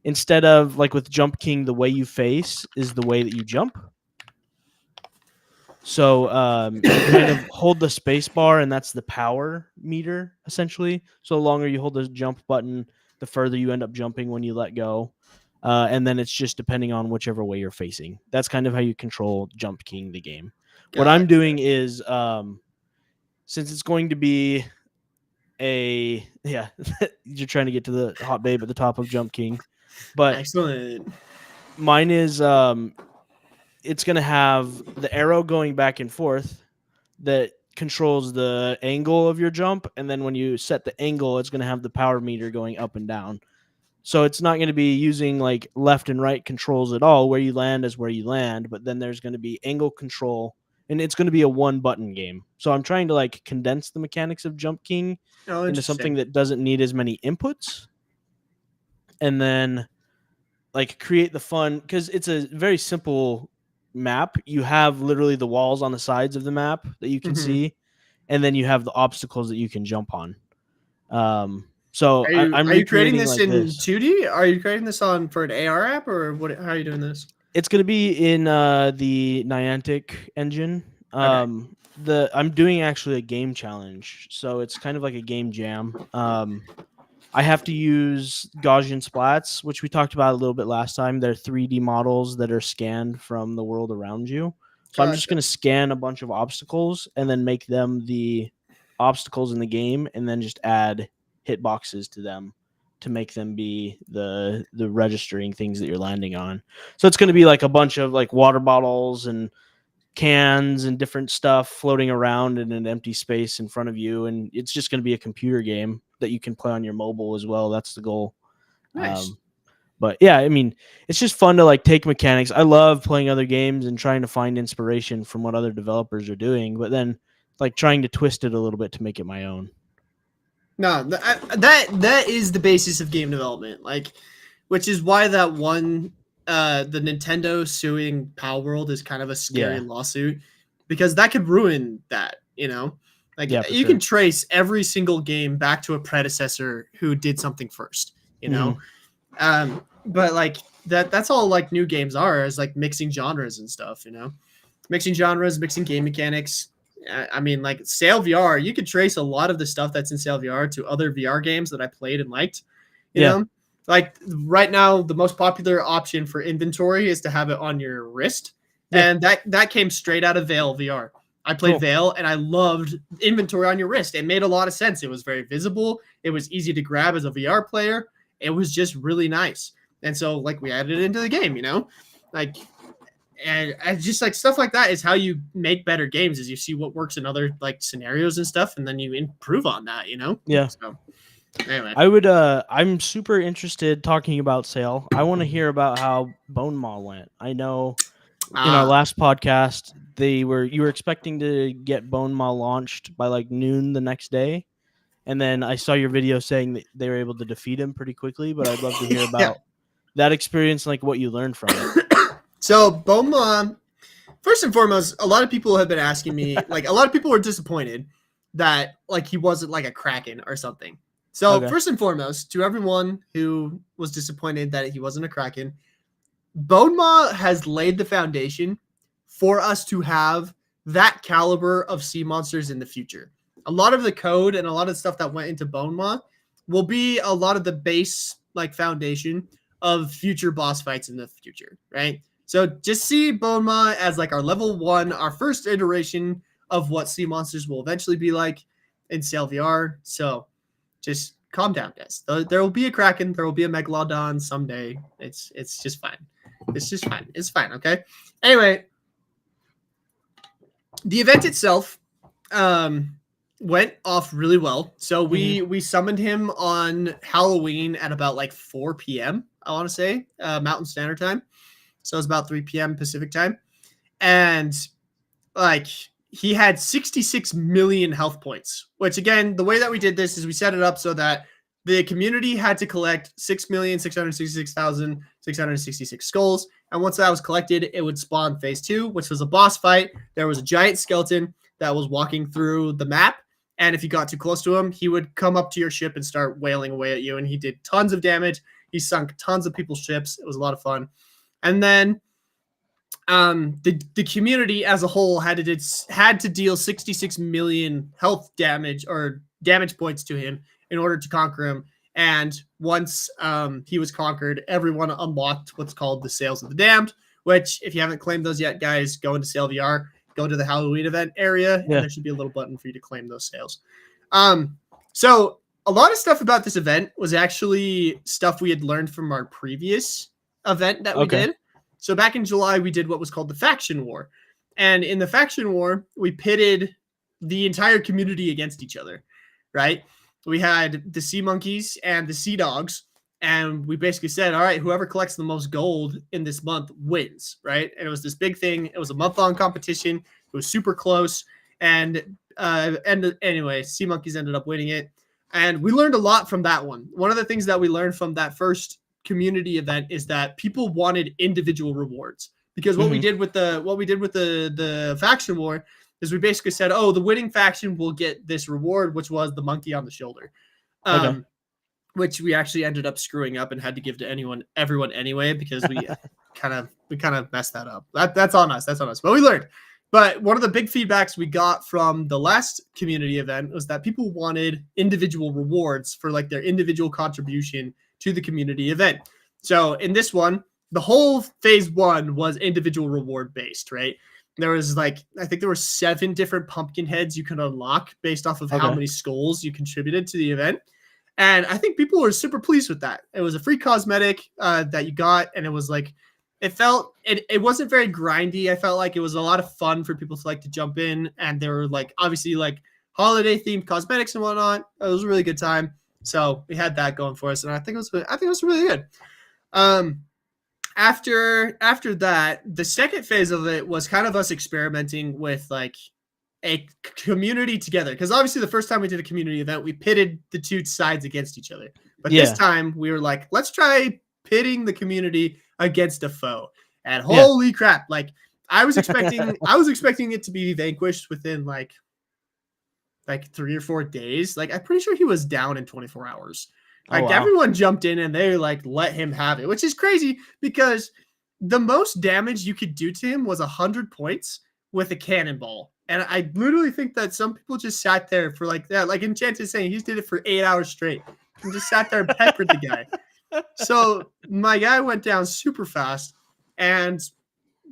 Instead of like with Jump King, the way you face is the way that you jump. So you kind of hold the space bar and that's the power meter essentially. So the longer you hold the jump button, the further you end up jumping when you let go. And then it's just depending on whichever way you're facing. That's kind of how you control Jump King, the game. What I'm doing is, since it's going to be you're trying to get to the hot babe at the top of Jump King. But excellent. Mine is, it's going to have the arrow going back and forth that controls the angle of your jump. And then when you set the angle, it's going to have the power meter going up and down. So it's not going to be using like left and right controls at all. Where you land is where you land, but then there's going to be angle control, and it's going to be a one button game. So I'm trying to like condense the mechanics of Jump King into something that doesn't need as many inputs, and then like create the fun, because it's a very simple map. You have literally the walls on the sides of the map that you can see, and then you have the obstacles that you can jump on. So are you creating this in 2D? Are you creating this for an AR app, or what? How are you doing this? It's going to be in the Niantic engine. Okay. I'm doing actually a game challenge, so it's kind of like a game jam. I have to use Gaussian splats, which we talked about a little bit last time. They're 3D models that are scanned from the world around you. So I'm just going to scan a bunch of obstacles and then make them the obstacles in the game and then just add hitboxes to them to make them be the registering things that you're landing on. So it's going to be like a bunch of like water bottles and cans and different stuff floating around in an empty space in front of you, and it's just going to be a computer game that you can play on your mobile as well. That's the goal. Nice. But yeah, I mean, it's just fun to like take mechanics. I love playing other games and trying to find inspiration from what other developers are doing, but then like trying to twist it a little bit to make it my own. No, that is the basis of game development. Like, which is why that one, the Nintendo suing Palworld is kind of a scary lawsuit, because that could ruin that. You know, like you can trace every single game back to a predecessor who did something first. You know, but like that's all like new games are, is like mixing genres and stuff. You know, mixing genres, mixing game mechanics. I mean, like Sail VR, you could trace a lot of the stuff that's in Sail VR to other VR games that I played and liked. You know, like right now, the most popular option for inventory is to have it on your wrist. Yeah. And that came straight out of Veil VR. I played Veil and I loved inventory on your wrist. It made a lot of sense. It was very visible. It was easy to grab as a VR player. It was just really nice. And so like we added it into the game, you know, like, and just like stuff like that is how you make better games, is you see what works in other like scenarios and stuff, and then you improve on that, you know? Yeah. So anyway, I'm super interested talking about Sail. I want to hear about how Bone Maw went. I know in our last podcast, you were expecting to get Bone Maw launched by like noon the next day. And then I saw your video saying that they were able to defeat him pretty quickly, but I'd love to hear about that experience, like what you learned from it. So Bone Maw, first and foremost, a lot of people have been asking me, like a lot of people were disappointed that like he wasn't like a Kraken or something. So first and foremost, to everyone who was disappointed that he wasn't a Kraken, Bone Maw has laid the foundation for us to have that caliber of sea monsters in the future. A lot of the code and a lot of stuff that went into Bone Maw will be a lot of the base like foundation of future boss fights in the future, right? So just see Bone Maw as like our level 1, our first iteration of what sea monsters will eventually be like in Sail VR. So just calm down, guys. There will be a Kraken, there will be a Megalodon someday. It's just fine. It's just fine. It's fine, okay? Anyway, the event itself went off really well. So we summoned him on Halloween at about like 4 p.m., I want to say, Mountain Standard Time. So it was about 3 p.m. Pacific time. And like he had 66 million health points, which again, the way that we did this is we set it up so that the community had to collect 6,666,666 skulls. And once that was collected, it would spawn phase 2, which was a boss fight. There was a giant skeleton that was walking through the map. And if you got too close to him, he would come up to your ship and start wailing away at you. And he did tons of damage. He sunk tons of people's ships. It was a lot of fun. And then the community as a whole had to deal 66 million health damage or damage points to him in order to conquer him. And once he was conquered, everyone unlocked what's called the Sails of the Damned, which if you haven't claimed those yet, guys, go into Sail VR, go to the Halloween event area, and there should be a little button for you to claim those sails. So a lot of stuff about this event was actually stuff we had learned from our previous event that we did. So back in July, we did what was called the Faction War. And in the Faction War, we pitted the entire community against each other, right? We had the Sea Monkeys and the Sea Dogs. And we basically said, all right, whoever collects the most gold in this month wins, right? And it was this big thing. It was a month-long competition. It was super close. And anyway, Sea Monkeys ended up winning it. And we learned a lot from that one. One of the things that we learned from that first community event is that people wanted individual rewards, because what we did with the faction war is we basically said, oh, the winning faction will get this reward, which was the monkey on the shoulder, which we actually ended up screwing up and had to give to everyone anyway, because we kind of messed that up. That's on us. But we learned. But one of the big feedbacks we got from the last community event was that people wanted individual rewards for like their individual contribution to the community event. So in this one, the whole phase 1 was individual reward based, right? there was like, I think there were 7 different pumpkin heads you could unlock based off of how Okay. many skulls you contributed to the event. And I think people were super pleased with that. It was a free cosmetic that you got, and it was like, it wasn't very grindy. I felt like it was a lot of fun for people to like to jump in, and there were like obviously like holiday themed cosmetics and whatnot. It was a really good time. So we had that going for us, and I think it was really good. After that, the second phase of it was kind of us experimenting with like a community together, because obviously the first time we did a community event, we pitted the 2 sides against each other. But this time we were like, let's try pitting the community against a foe. And holy crap, like I was expecting it to be vanquished within like 3 or 4 days. Like I'm pretty sure he was down in 24 hours. Like everyone jumped in and they like let him have it, which is crazy because the most damage you could do to him was 100 points with a cannonball. And I literally think that some people just sat there for like that. Like Enchanted saying, he did it for 8 hours straight and just sat there and peppered the guy. So my guy went down super fast, and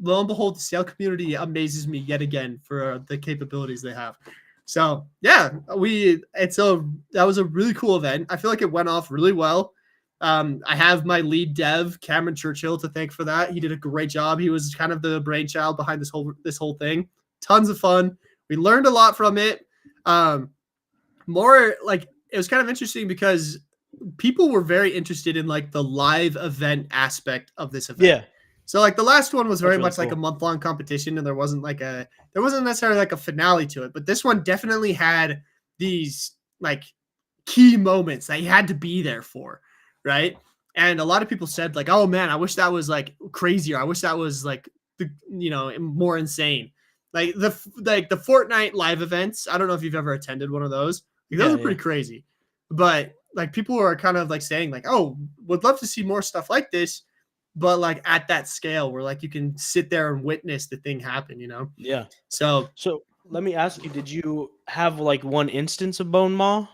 lo and behold, the Sail community amazes me yet again for the capabilities they have. So yeah, that was a really cool event. I feel like it went off really well. I have my lead dev, Cameron Churchill, to thank for that. He did a great job. He was kind of the brainchild behind this whole thing. Tons of fun. We learned a lot from it. More like it was kind of interesting because people were very interested in like the live event aspect of this event. Yeah. So like the last one was very really much like a month-long competition, and there wasn't necessarily like a finale to it, but this one definitely had these like key moments that you had to be there for, right? And a lot of people said like, oh man, I wish that was like crazier. I wish that was like more insane. Like the Fortnite live events. I don't know if you've ever attended one of those. Like, those are pretty crazy. But like people are kind of like saying like, oh, would love to see more stuff like this, but like at that scale where like you can sit there and witness the thing happen, Yeah. So let me ask you, did you have like one instance of Bone Maw?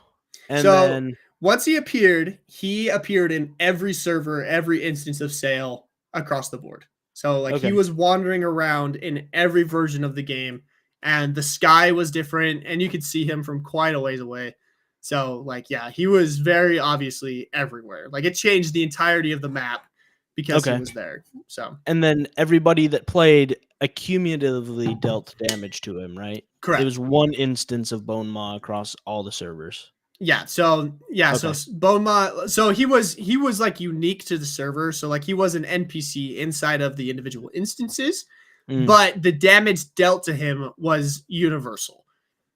And So- then once he appeared in every server, every instance of Sail across the board. So like Okay. he was wandering around in every version of the game, and the sky was different, and you could see him from quite a ways away. So like, yeah, he was very obviously everywhere. Like it changed the entirety of the map because he was there. So and then everybody that played accumulatively dealt damage to him, right? correct. It was one instance of Bone Maw across all the servers. Yeah. So Okay. Bone Maw. So he was like unique to the server. So like he was an NPC inside of the individual instances, but the damage dealt to him was universal.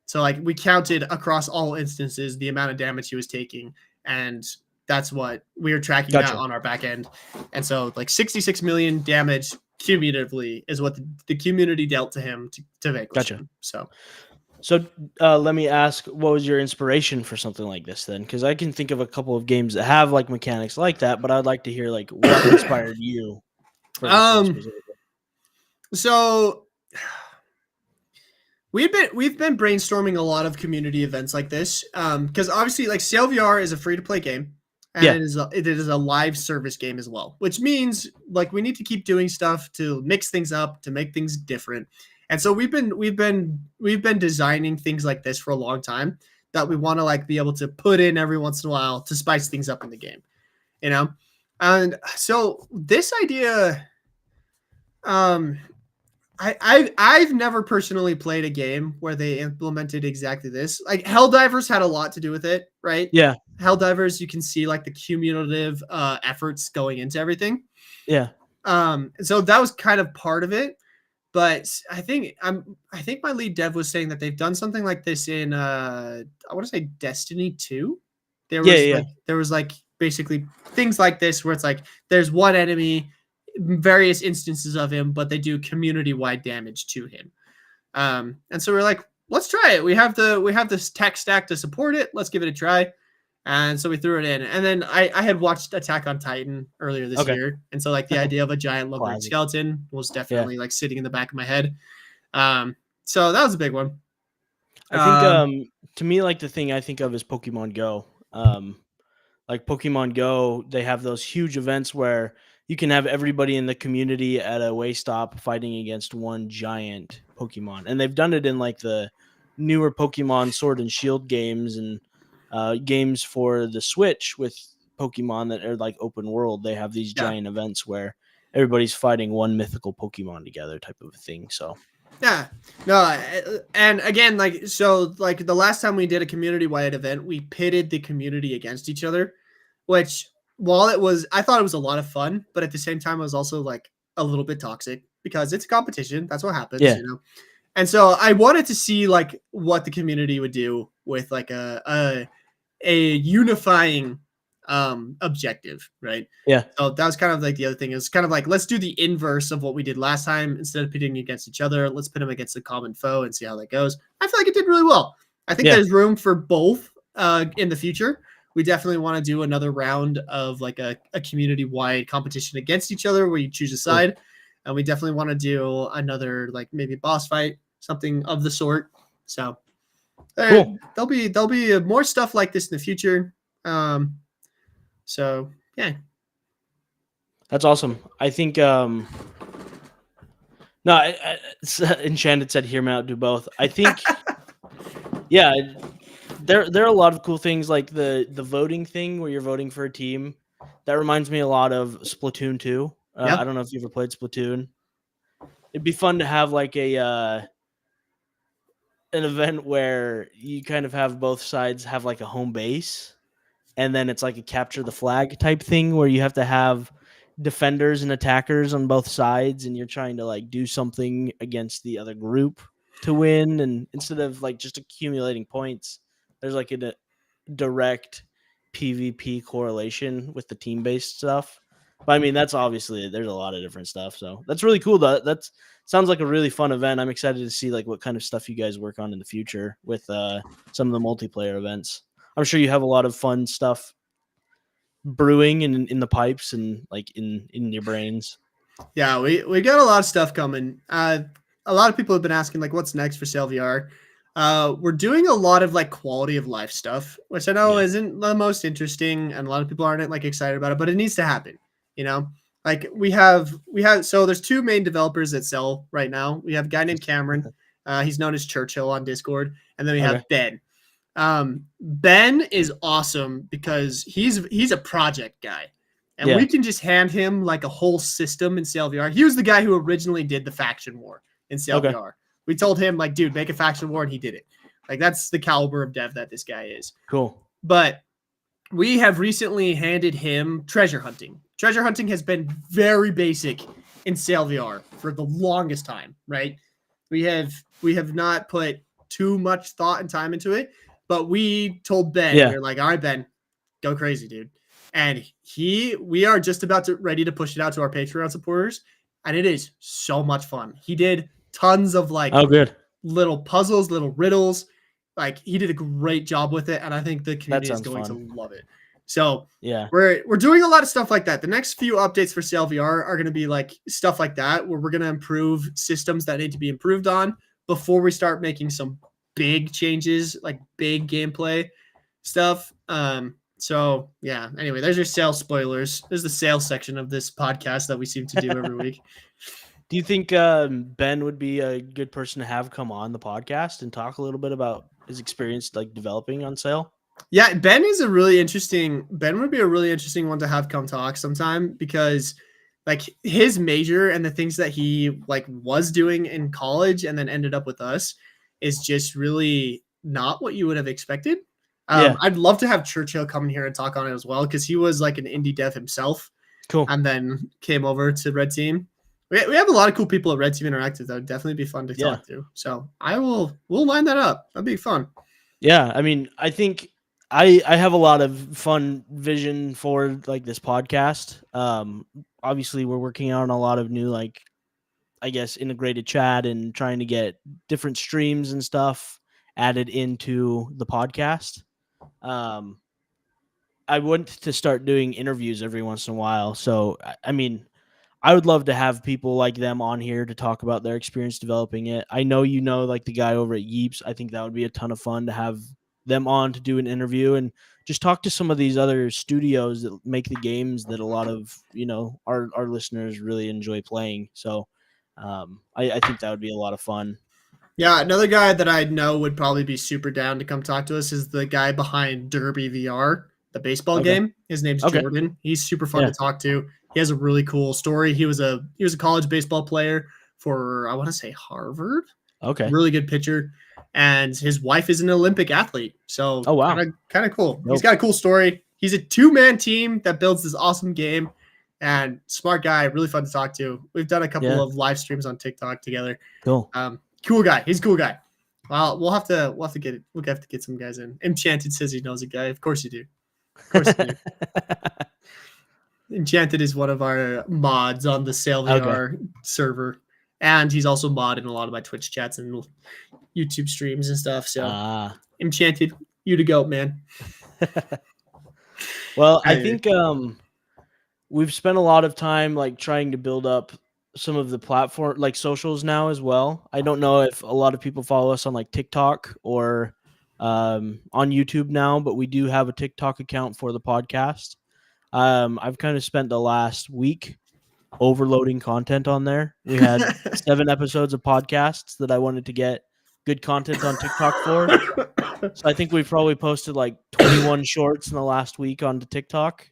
So like we counted across all instances the amount of damage he was taking, and that's what we were tracking that on our back end. And so like 66 million damage cumulatively is what the community dealt to him to vanquish him. So let me ask, what was your inspiration for something like this then? Because I can think of a couple of games that have like mechanics like that, but I'd like to hear like what inspired you for this one specifically. So we've been brainstorming a lot of community events like this, because obviously like Sail VR is a free to play game, and it is a live service game as well, which means like we need to keep doing stuff to mix things up, to make things different. And so we've been designing things like this for a long time that we want to like be able to put in every once in a while to spice things up in the game, And so this idea, I've never personally played a game where they implemented exactly this. Like Helldivers had a lot to do with it, right? Yeah. Helldivers, you can see like the cumulative efforts going into everything. Yeah. So that was kind of part of it. But I think my lead dev was saying that they've done something like this in I want to say Destiny 2. There was like basically things like this where it's like there's one enemy, various instances of him, but they do community-wide damage to him. And so we're like, let's try it. We have this tech stack to support it. Let's give it a try. And so we threw it in. And then I had watched Attack on Titan earlier this year. And so like the idea of a giant lumbering skeleton was definitely like sitting in the back of my head. So that was a big one. I think to me, like the thing I think of is Pokemon Go. Like Pokemon Go, they have those huge events where you can have everybody in the community at a way stop fighting against one giant Pokemon. And they've done it in like the newer Pokemon Sword and Shield games and games for the Switch with Pokemon that are like open world. They have these giant events where everybody's fighting one mythical Pokemon together type of a thing. So yeah, no, and again, like, so like the last time we did a community-wide event, we pitted the community against each other, which while I thought it was a lot of fun, but at the same time, it was also like a little bit toxic because it's a competition. That's what happens, Yeah. you know? And so I wanted to see like what the community would do with like a unifying objective, right? Yeah. So that was kind of like the other thing. It's kind of like, let's do the inverse of what we did last time. Instead of pitting against each other, let's pit them against a common foe and see how that goes. I feel like it did really well. I think Yeah. there's room for both in the future. We definitely want to do another round of like a community-wide competition against each other where you choose a side. And we definitely want to do another like maybe boss fight, something of the sort. So Cool. there'll be more stuff like this in the future. So yeah, that's awesome. I think no, Enchanted said hear me out, do both. I think yeah, there are a lot of cool things like the voting thing where you're voting for a team. That reminds me a lot of Splatoon 2. Yeah. I don't know if you ever played Splatoon. It'd be fun to have like an event where you kind of have both sides have like a home base, and then it's like a capture the flag type thing where you have to have defenders and attackers on both sides, and you're trying to like do something against the other group to win. And instead of like just accumulating points, there's like a direct PvP correlation with the team-based stuff. But I mean, that's obviously there's a lot of different stuff. So that's really cool. That sounds like a really fun event. I'm excited to see like what kind of stuff you guys work on in the future with some of the multiplayer events. I'm sure you have a lot of fun stuff brewing in the pipes and like in your brains. Yeah, we got a lot of stuff coming. A lot of people have been asking like what's next for Sail VR. We're doing a lot of like quality of life stuff, which I know isn't the most interesting, and a lot of people aren't like excited about it, but it needs to happen. You know, like we have so there's two main developers at Cell right now. We have a guy named Cameron. He's known as Churchill on Discord, and then we have Ben. Ben is awesome because he's a project guy, and we can just hand him like a whole system in Sail VR. He was the guy who originally did the faction war in Sail VR. We told him like, dude, make a faction war, and he did it. Like that's the caliber of dev that this guy is. Cool. But we have recently handed him treasure hunting. Treasure hunting has been very basic in Sail VR for the longest time, right? We have not put too much thought and time into it, but we told Ben, we're like, all right, Ben, go crazy, dude. And we are just about ready to push it out to our Patreon supporters, and it is so much fun. He did tons of like little puzzles, little riddles. Like he did a great job with it, and I think the community is going to love it. So yeah, we're doing a lot of stuff like that. The next few updates for Sail VR are going to be like stuff like that, where we're going to improve systems that need to be improved on before we start making some big changes, like big gameplay stuff. So yeah, anyway, there's your sales spoilers. There's the sales section of this podcast that we seem to do every week. Do you think Ben would be a good person to have come on the podcast and talk a little bit about his experience like developing on Sail? Yeah, Ben would be a really interesting one to have come talk sometime, because like his major and the things that he like was doing in college and then ended up with us is just really not what you would have expected. I'd love to have Churchill come in here and talk on it as well, because he was like an indie dev himself. Cool. And then came over to Red Team. We have a lot of cool people at Red Team Interactive that would definitely be fun to talk to. So we'll line that up. That'd be fun. Yeah, I mean, I think I have a lot of fun vision for like this podcast. Obviously, we're working on a lot of new like, I guess, integrated chat and trying to get different streams and stuff added into the podcast. I want to start doing interviews every once in a while. So, I mean, I would love to have people like them on here to talk about their experience developing it. I know like the guy over at Yeeps. I think that would be a ton of fun to have them on to do an interview. And just talk to some of these other studios that make the games that a lot of our listeners really enjoy playing. So I think that would be a lot of fun. Yeah, another guy that I know would probably be super down to come talk to us is the guy behind Derby VR, the baseball Okay. game. His name's Okay. Jordan. He's super fun Yeah. to talk to. He has a really cool story. He was a college baseball player for, I want to say, Harvard. Okay. Really good pitcher, and his wife is an Olympic athlete. So Oh, wow. kind of cool. He's Nope. got a cool story. He's a 2-man team that builds this awesome game, and smart guy, really fun to talk to. We've done a couple Yeah. of live streams on TikTok together. Cool. Cool guy. He's a cool guy. Well, we'll have to get it. We'll have to get some guys in. Enchanted says he knows a guy. Of course you do. Of course you do. Enchanted is one of our mods on the Sail VR server, and he's also modding a lot of my Twitch chats and YouTube streams and stuff. So Enchanted, you to go, man. Well, I think we've spent a lot of time like trying to build up some of the platform like socials now as well. I don't know if a lot of people follow us on like TikTok or on YouTube now, but we do have a TikTok account for the podcast. I've kind of spent the last week overloading content on there. We had 7 episodes of podcasts that I wanted to get good content on TikTok for. So I think we've probably posted like 21 shorts in the last week onto TikTok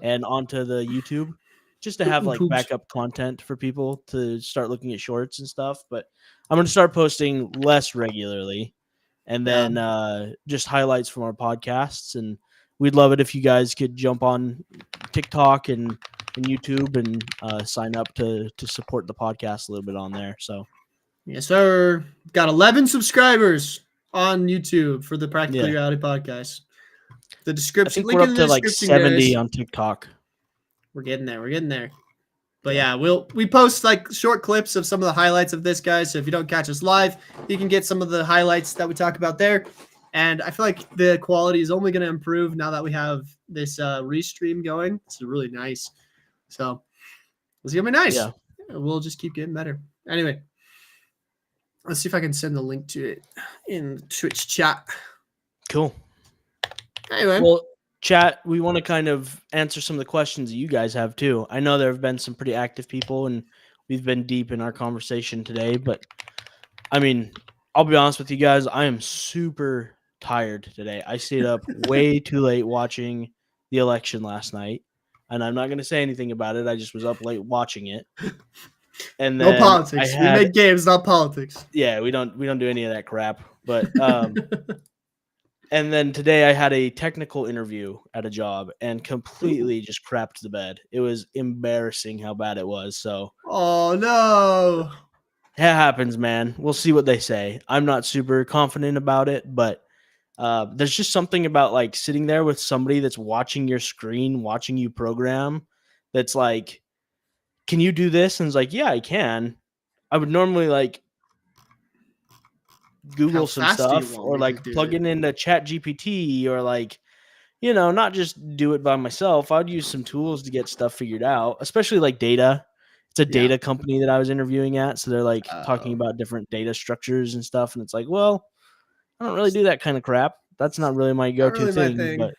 and onto the YouTube, just to have like backup content for people to start looking at shorts and stuff. But I'm going to start posting less regularly, and then just highlights from our podcasts. And we'd love it if you guys could jump on TikTok and YouTube and sign up to support the podcast a little bit on there. So yes, sir. Got 11 subscribers on YouTube for the Practical Reality Podcast. The description. I think we're up to like 70 on TikTok. We're getting there. But yeah, we post like short clips of some of the highlights of this, guys. So if you don't catch us live, you can get some of the highlights that we talk about there. And I feel like the quality is only going to improve now that we have this restream going. It's really nice. So it's going to be nice. Yeah. We'll just keep getting better. Anyway, let's see if I can send the link to it in Twitch chat. Cool. Anyway. Well, chat, we want to kind of answer some of the questions that you guys have too. I know there have been some pretty active people and we've been deep in our conversation today, but I mean, I'll be honest with you guys, I am super tired today. I stayed up way too late watching the election last night, and I'm not going to say anything about it. I just was up late watching it. And then no politics. We make games, not politics. Yeah, we don't do any of that crap. But and then today I had a technical interview at a job and completely just crapped the bed. It was embarrassing how bad it was. So oh no. It happens, man. We'll see what they say. I'm not super confident about it, but there's just something about like sitting there with somebody that's watching your screen, watching you program, that's like, can you do this? And it's like, yeah, I can. I would normally like Google some stuff or like plug it into ChatGPT or like, not just do it by myself. I'd use some tools to get stuff figured out, especially like data. It's a data company that I was interviewing at. So they're like talking about different data structures and stuff. And it's like, well, I don't really do that kind of crap. That's not really my go-to thing. But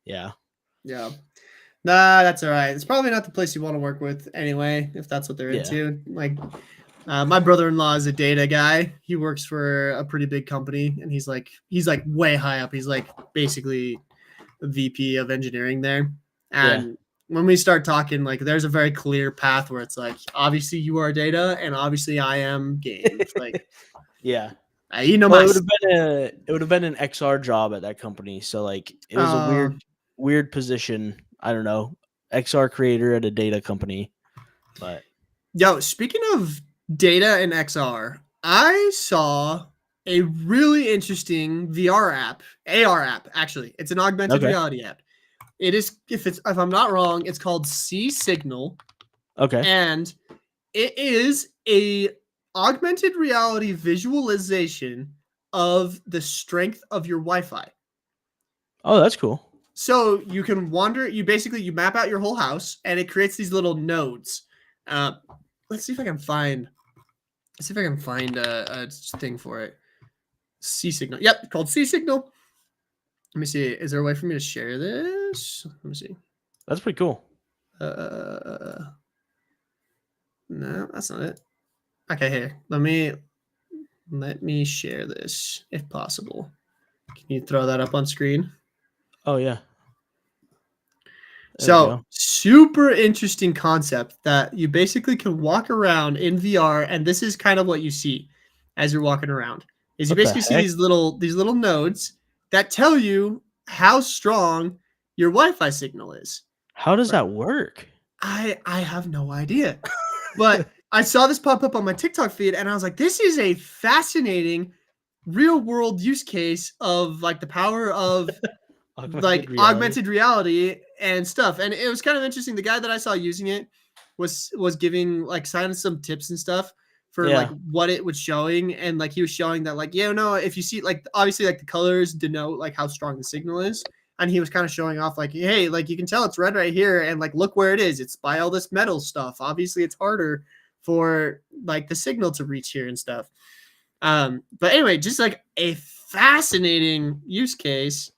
yeah. Yeah. Nah, that's all right. It's probably not the place you want to work with anyway, if that's what they're into. Like, my brother-in-law is a data guy. He works for a pretty big company, and he's like way high up. He's like basically the VP of engineering there. And when we start talking, like, there's a very clear path where it's like, obviously you are data, and obviously I am games. Like, yeah. It would have been an XR job at that company. So like it was a weird position. I don't know. XR creator at a data company. But speaking of data and XR, I saw a really interesting VR app, AR app, actually. It's an augmented reality app. It is, if I'm not wrong, it's called C-Signal. Okay. And it is a augmented reality visualization of the strength of your Wi-Fi. Oh, that's cool. So you can wander, you map out your whole house and it creates these little nodes. Let's see if I can find a thing for it. C-Signal. Yep, called C-Signal. Let me see. Is there a way for me to share this? Let me see. That's pretty cool. No, that's not it. Okay, here. Let me share this if possible. Can you throw that up on screen? Oh yeah. There we So go. super interesting concept that you basically can walk around in VR, and this is kind of what you see as you're walking around. Is you What the basically see heck? these little nodes that tell you how strong your Wi-Fi signal is. How does that work? I have no idea. But I saw this pop up on my TikTok feed and I was like, this is a fascinating real world use case of like the power of augmented reality and stuff. And it was kind of interesting. The guy that I saw using it was giving like some tips and stuff for Yeah. like what it was showing. And like he was showing that like, yeah, no, if you see like obviously like the colors denote like how strong the signal is. And he was kind of showing off like, hey, like you can tell it's red right here. And like, look where it is. It's by all this metal stuff. Obviously it's harder for like the signal to reach here and stuff. But anyway, just like a fascinating use case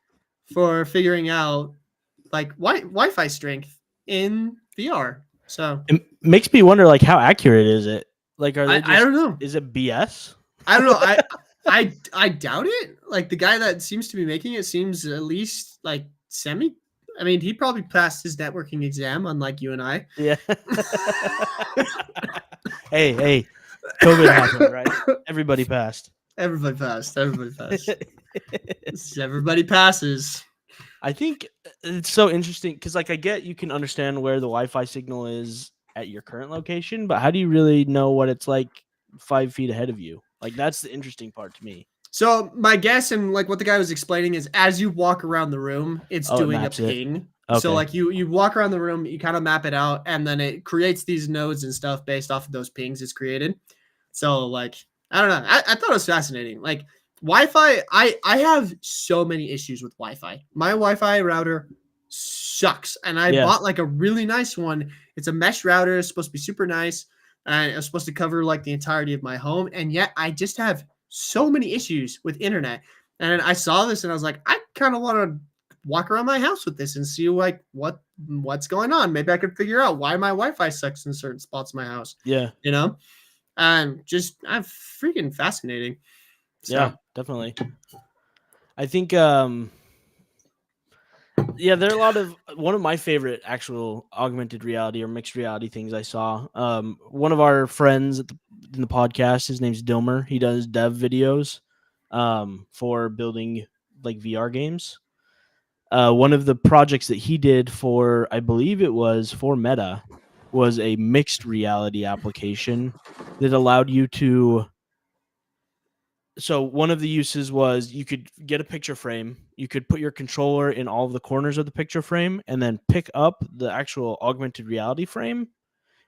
for figuring out like Wi-Fi strength in VR. So It makes me wonder, like, how accurate is it? Like, are they I don't know. Is it BS? I don't know. I doubt it. Like the guy that seems to be making it seems at least like semi. I mean, he probably passed his networking exam, unlike you and I. Yeah. hey, COVID happened, right? Everybody passed. Everybody passed. Everybody passed. Everybody passes. I think it's so interesting because, like, I get you can understand where the Wi-Fi signal is at your current location, but how do you really know what it's like 5 feet ahead of you? Like, that's the interesting part to me. So my guess and like what the guy was explaining is as you walk around the room, it's Oh, it doing a maps it. ping. Okay. So like you walk around the room, you kind of map it out, and then it creates these nodes and stuff based off of those pings it's created. So like I don't know. I thought it was fascinating. Like Wi-Fi, I have so many issues with Wi-Fi. My Wi-Fi router sucks, and I Yeah. bought like a really nice one. It's a mesh router. It's supposed to be super nice, and it's supposed to cover like the entirety of my home. And yet I just have so many issues with internet. And I saw this, and I was like, I kind of want to walk around my house with this and see like what's going on. Maybe I could figure out why my Wi-Fi sucks in certain spots of my house. Yeah. You know, and I'm freaking fascinating. So, Yeah, definitely. I think yeah, there are a lot of one of my favorite actual augmented reality or mixed reality things I saw. One of our friends in the podcast, his name's Dilmer. He does dev videos for building like VR games. One of the projects that he did for, I believe it was for Meta, was a mixed reality application that allowed you to. So one of the uses was you could get a picture frame, you could put your controller in all of the corners of the picture frame, and then pick up the actual augmented reality frame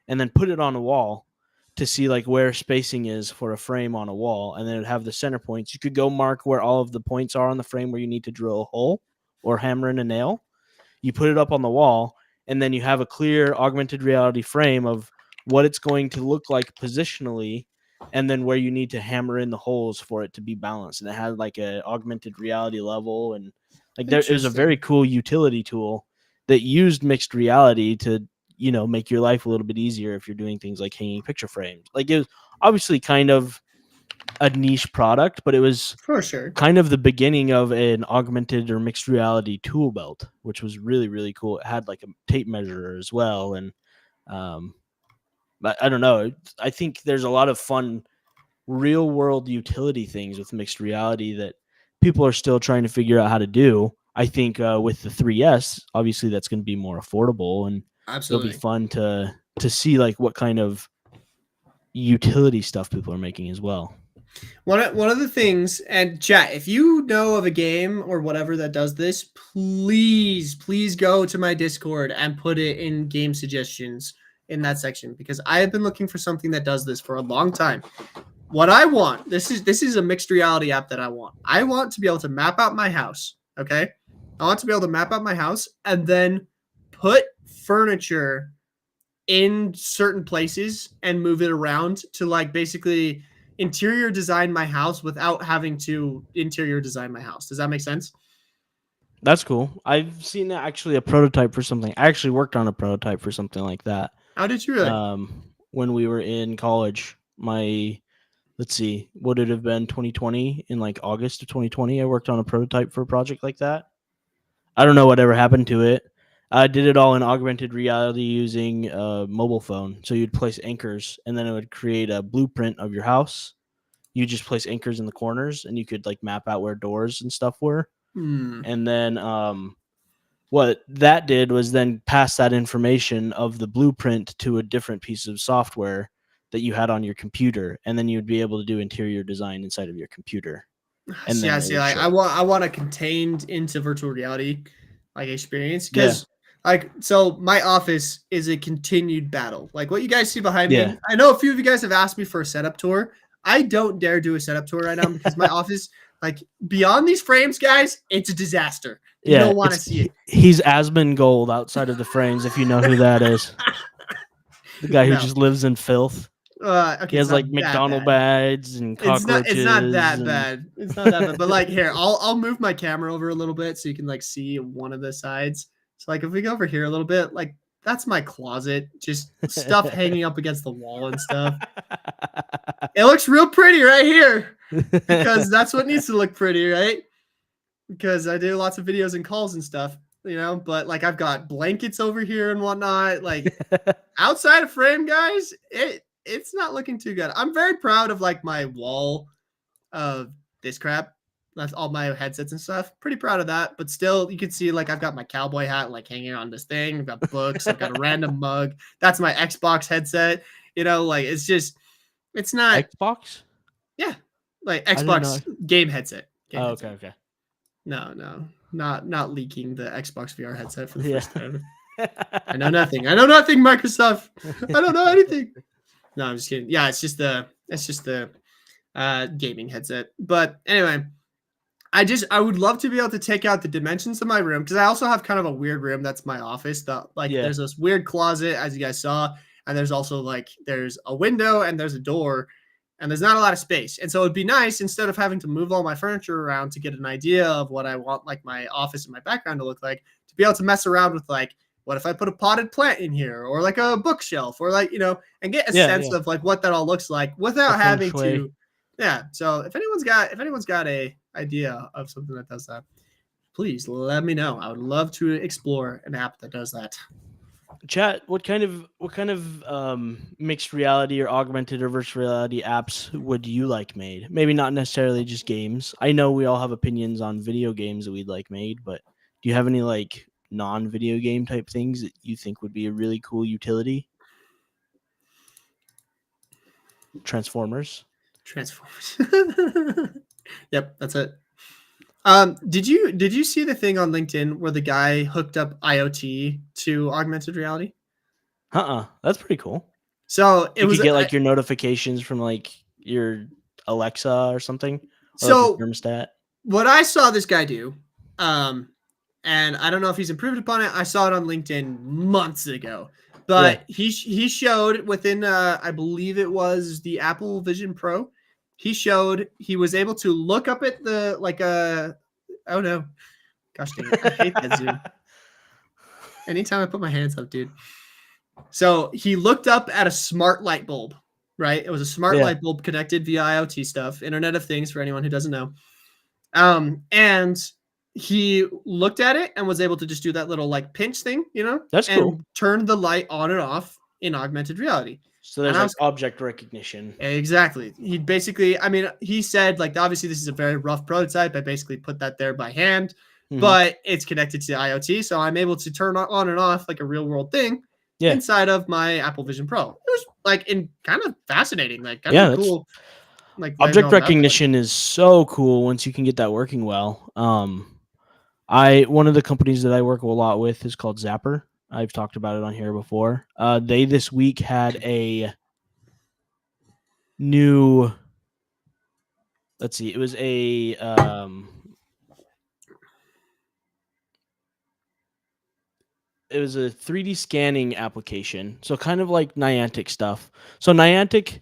and then put it on a wall to see like where spacing is for a frame on a wall, and then it'd have the center points. You could go mark where all of the points are on the frame where you need to drill a hole or hammer in a nail. You put it up on the wall, and then you have a clear augmented reality frame of what it's going to look like positionally, and then where you need to hammer in the holes for it to be balanced. And it had like a augmented reality level, and like there it was a very cool utility tool that used mixed reality to, you know, make your life a little bit easier if you're doing things like hanging picture frames. Like it was obviously kind of a niche product, but it was for sure kind of the beginning of an augmented or mixed reality tool belt, which was really, really cool. It had like a tape measure as well. And but I don't know. I think there's a lot of fun real world utility things with mixed reality that people are still trying to figure out how to do. I think with the 3S, obviously that's going to be more affordable, and absolutely it'll be fun to see like what kind of utility stuff people are making as well. One of the things, and chat, if you know of a game or whatever that does this, please go to my Discord and put it in game suggestions in that section, because I have been looking for something that does this for a long time. What I want, this is a mixed reality app that I want. I want to be able to map out my house, okay? I want to be able to map out my house and then put furniture in certain places and move it around to like basically interior design my house without having to interior design my house. Does that make sense? That's cool. I've seen actually a prototype for something. I actually worked on a prototype for something like that. How did you really? When we were in college, let's see, would it have been 2020? In like August of 2020, I worked on a prototype for a project like that. I don't know whatever happened to it. I did it all in augmented reality using a mobile phone. So you'd place anchors, and then it would create a blueprint of your house. You just place anchors in the corners, and you could like map out where doors and stuff were. And then what that did was then pass that information of the blueprint to a different piece of software that you had on your computer, and then you'd be able to do interior design inside of your computer. And See, then I it see. would Like, show. I want a contained into virtual reality like experience because like so my office is a continued battle. Like what you guys see behind me. Yeah. I know a few of you guys have asked me for a setup tour. I don't dare do a setup tour right now because my office, like beyond these frames, guys, it's a disaster. You don't want to see it. He's Asmongold outside of the frames, if you know who that is. The guy who No. just lives in filth. Okay, He has like McDonald bags and cockroaches. It's not that and- bad. It's not that bad. But like here, I'll move my camera over a little bit so you can like see one of the sides. So like if we go over here a little bit, like that's my closet, just stuff hanging up against the wall and stuff. It looks real pretty right here because that's what needs to look pretty, right? Because I do lots of videos and calls and stuff, you know. But like I've got blankets over here and whatnot. Like outside of frame, guys, it's not looking too good. I'm very proud of like my wall of this crap. That's all my headsets and stuff. Pretty proud of that. But still, you can see like I've got my cowboy hat like hanging on this thing. I've got books. I've got a random mug. That's my Xbox headset. You know, like it's just, it's not Xbox? like didn't Xbox game headset. Game Oh, headset. okay. No, not leaking the Xbox VR headset for the Yeah. first time. I know nothing, Microsoft. I don't know anything. No, I'm just kidding. Yeah, it's just the gaming headset. But anyway, I would love to be able to take out the dimensions of my room because I also have kind of a weird room that's my office. There's this weird closet, as you guys saw, and there's also like there's a window and there's a door, and there's not a lot of space. And so it'd be nice instead of having to move all my furniture around to get an idea of what I want like my office and my background to look like, to be able to mess around with like, what if I put a potted plant in here or like a bookshelf or like, you know, and get a sense of like what that all looks like without having to. Yeah. So if anyone's got a idea of something that does that, please let me know. I would love to explore an app that does that. Chat, what kind of mixed reality or augmented or virtual reality apps would you like made? Maybe not necessarily just games. I know we all have opinions on video games that we'd like made, but do you have any like non-video game type things that you think would be a really cool utility? Transformers. Yep, that's it. Did you see the thing on LinkedIn where the guy hooked up IoT to augmented reality? That's pretty cool. So you could get like your notifications from like your Alexa or something. Or so like thermostat. What I saw this guy do, and I don't know if he's improved upon it. I saw it on LinkedIn months ago, but he showed within I believe it was the Apple Vision Pro. He showed he was able to look up at the like oh no, gosh dang it, I hate that zoom. Anytime I put my hands up, dude. So he looked up at a smart light bulb, right? It was a smart light bulb connected via IoT stuff, Internet of Things for anyone who doesn't know. And he looked at it and was able to just do that little like pinch thing, you know? That's cool. Turn the light on and off in augmented reality. So there's like object recognition. Exactly. He basically, I mean, he said like obviously this is a very rough prototype. I basically put that there by hand, but it's connected to the IoT, so I'm able to turn on and off like a real world thing inside of my Apple Vision Pro. It was like kind of fascinating, like kind of cool. Like object recognition is so cool once you can get that working well. One of the companies that I work a lot with is called Zapper. I've talked about it on here before. They this week had a new. Let's see. It was a it was a 3D scanning application. So kind of like Niantic stuff. So Niantic,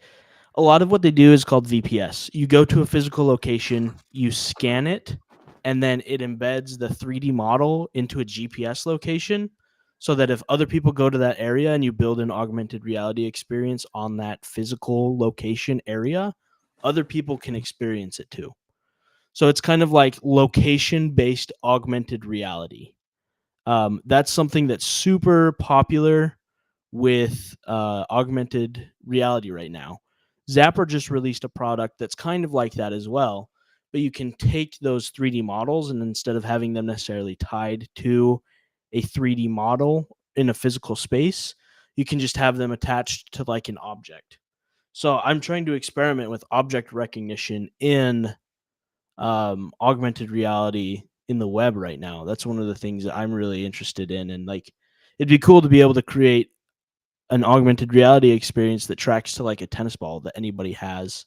a lot of what they do is called VPS. You go to a physical location, you scan it, and then it embeds the 3D model into a GPS location so that if other people go to that area and you build an augmented reality experience on that physical location area, other people can experience it too. So it's kind of like location-based augmented reality. That's something that's super popular with augmented reality right now. Zapper just released a product that's kind of like that as well, but you can take those 3D models and instead of having them necessarily tied to a 3D model in a physical space, you can just have them attached to like an object. So I'm trying to experiment with object recognition in augmented reality in the web right now. That's one of the things that I'm really interested in. And like, it'd be cool to be able to create an augmented reality experience that tracks to like a tennis ball that anybody has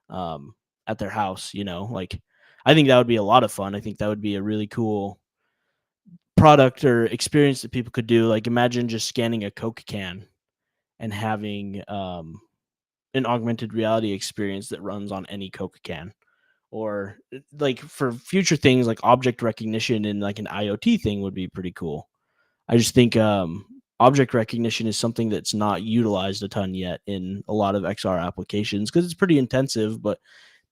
at their house, you know, like I think that would be a lot of fun. I think that would be a really cool product or experience that people could do. Like imagine just scanning a Coke can and having an augmented reality experience that runs on any Coke can. Or like for future things like object recognition and like an IoT thing would be pretty cool. I just think object recognition is something that's not utilized a ton yet in a lot of XR applications because it's pretty intensive, but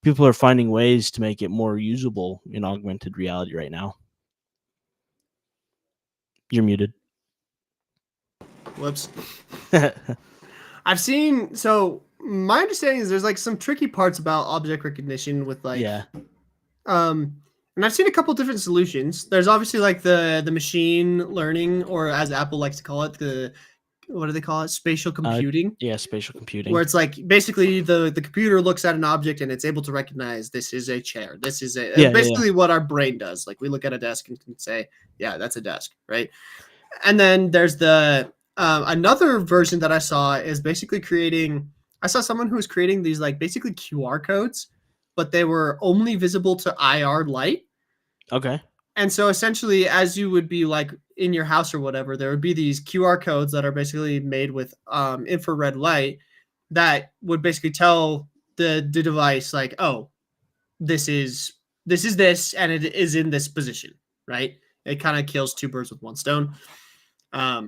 people are finding ways to make it more usable in augmented reality right now. You're muted. Whoops. I've seen, so my understanding is there's like some tricky parts about object recognition with like, Yeah. And I've seen a couple different solutions. There's obviously like the machine learning, or as Apple likes to call it, the what do they call it? Spatial computing. Yeah, spatial computing. Where it's like basically the computer looks at an object and it's able to recognize this is a chair. This is basically what our brain does. Like we look at a desk and can say, yeah, that's a desk, right? And then there's the another version that I saw is basically creating. I saw someone who was creating these like basically QR codes, but they were only visible to IR light. Okay. And so essentially, as you would be like in your house or whatever, there would be these QR codes that are basically made with infrared light that would basically tell the device like, oh, this is this, and it is in this position, right? It kind of kills two birds with one stone. I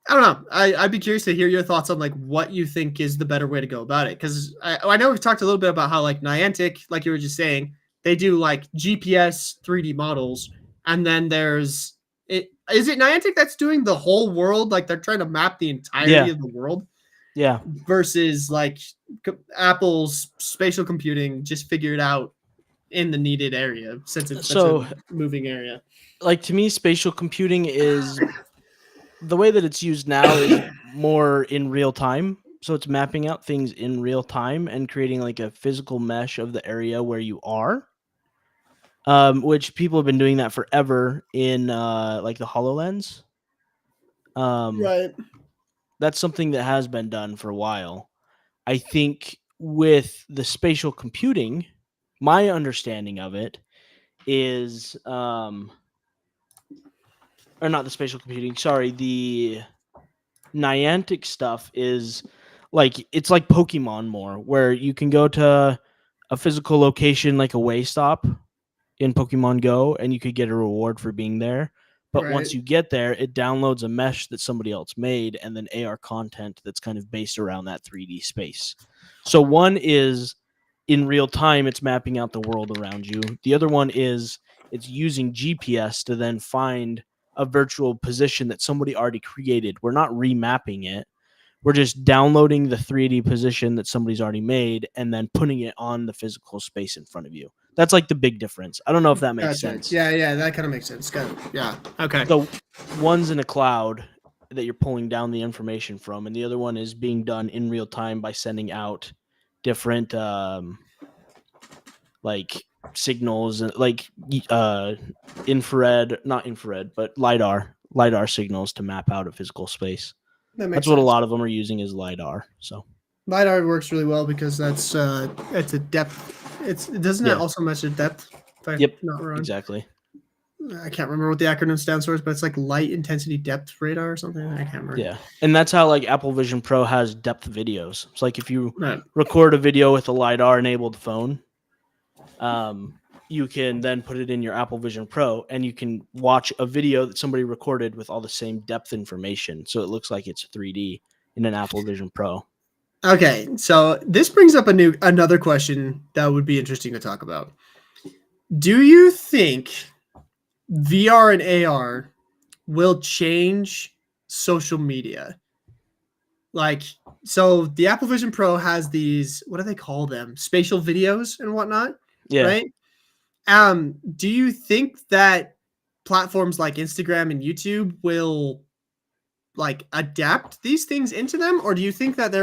don't know. I'd be curious to hear your thoughts on like what you think is the better way to go about it. Because I know we've talked a little bit about how like Niantic, like you were just saying, they do like GPS 3D models, and then there's it. Is it Niantic that's doing the whole world? Like they're trying to map the entirety of the world. Yeah. Versus like Apple's spatial computing just figured out in the needed area since it's such a moving area. Like to me, spatial computing is the way that it's used now is more in real time. So it's mapping out things in real time and creating like a physical mesh of the area where you are. Which people have been doing that forever in like the HoloLens. Right. That's something that has been done for a while. I think with the spatial computing, my understanding of it is or not the spatial computing, sorry, the Niantic stuff is like it's like Pokemon more, where you can go to a physical location like a way stop in Pokemon Go and you could get a reward for being there. But once you get there, it downloads a mesh that somebody else made and then AR content that's kind of based around that 3D space. So one is in real time, it's mapping out the world around you. The other one is it's using GPS to then find a virtual position that somebody already created. We're not remapping it. We're just downloading the 3D position that somebody's already made and then putting it on the physical space in front of you. That's like the big difference. I don't know if that makes sense. Yeah, that kind of makes sense. Yeah. Okay. So one's in a cloud that you're pulling down the information from, and the other one is being done in real time by sending out different like signals and like infrared, not infrared, but LiDAR signals to map out a physical space. That's what a lot of them are using is LiDAR. So LiDAR works really well because that's it's a depth. It doesn't it also measure depth? Yep, not wrong. Exactly. I can't remember what the acronym stands for, but it's like light intensity depth radar or something. I can't remember. Yeah, and that's how like Apple Vision Pro has depth videos. It's like if you record a video with a LiDAR enabled phone, you can then put it in your Apple Vision Pro and you can watch a video that somebody recorded with all the same depth information. So it looks like it's 3D in an Apple Vision Pro. Okay, so this brings up another question that would be interesting to talk about. Do you think VR and AR will change social media? Like, so the Apple Vision Pro has these, what do they call them? Spatial videos and whatnot, Yeah. right? Do you think that platforms like Instagram and YouTube will like adapt these things into them, or do you think that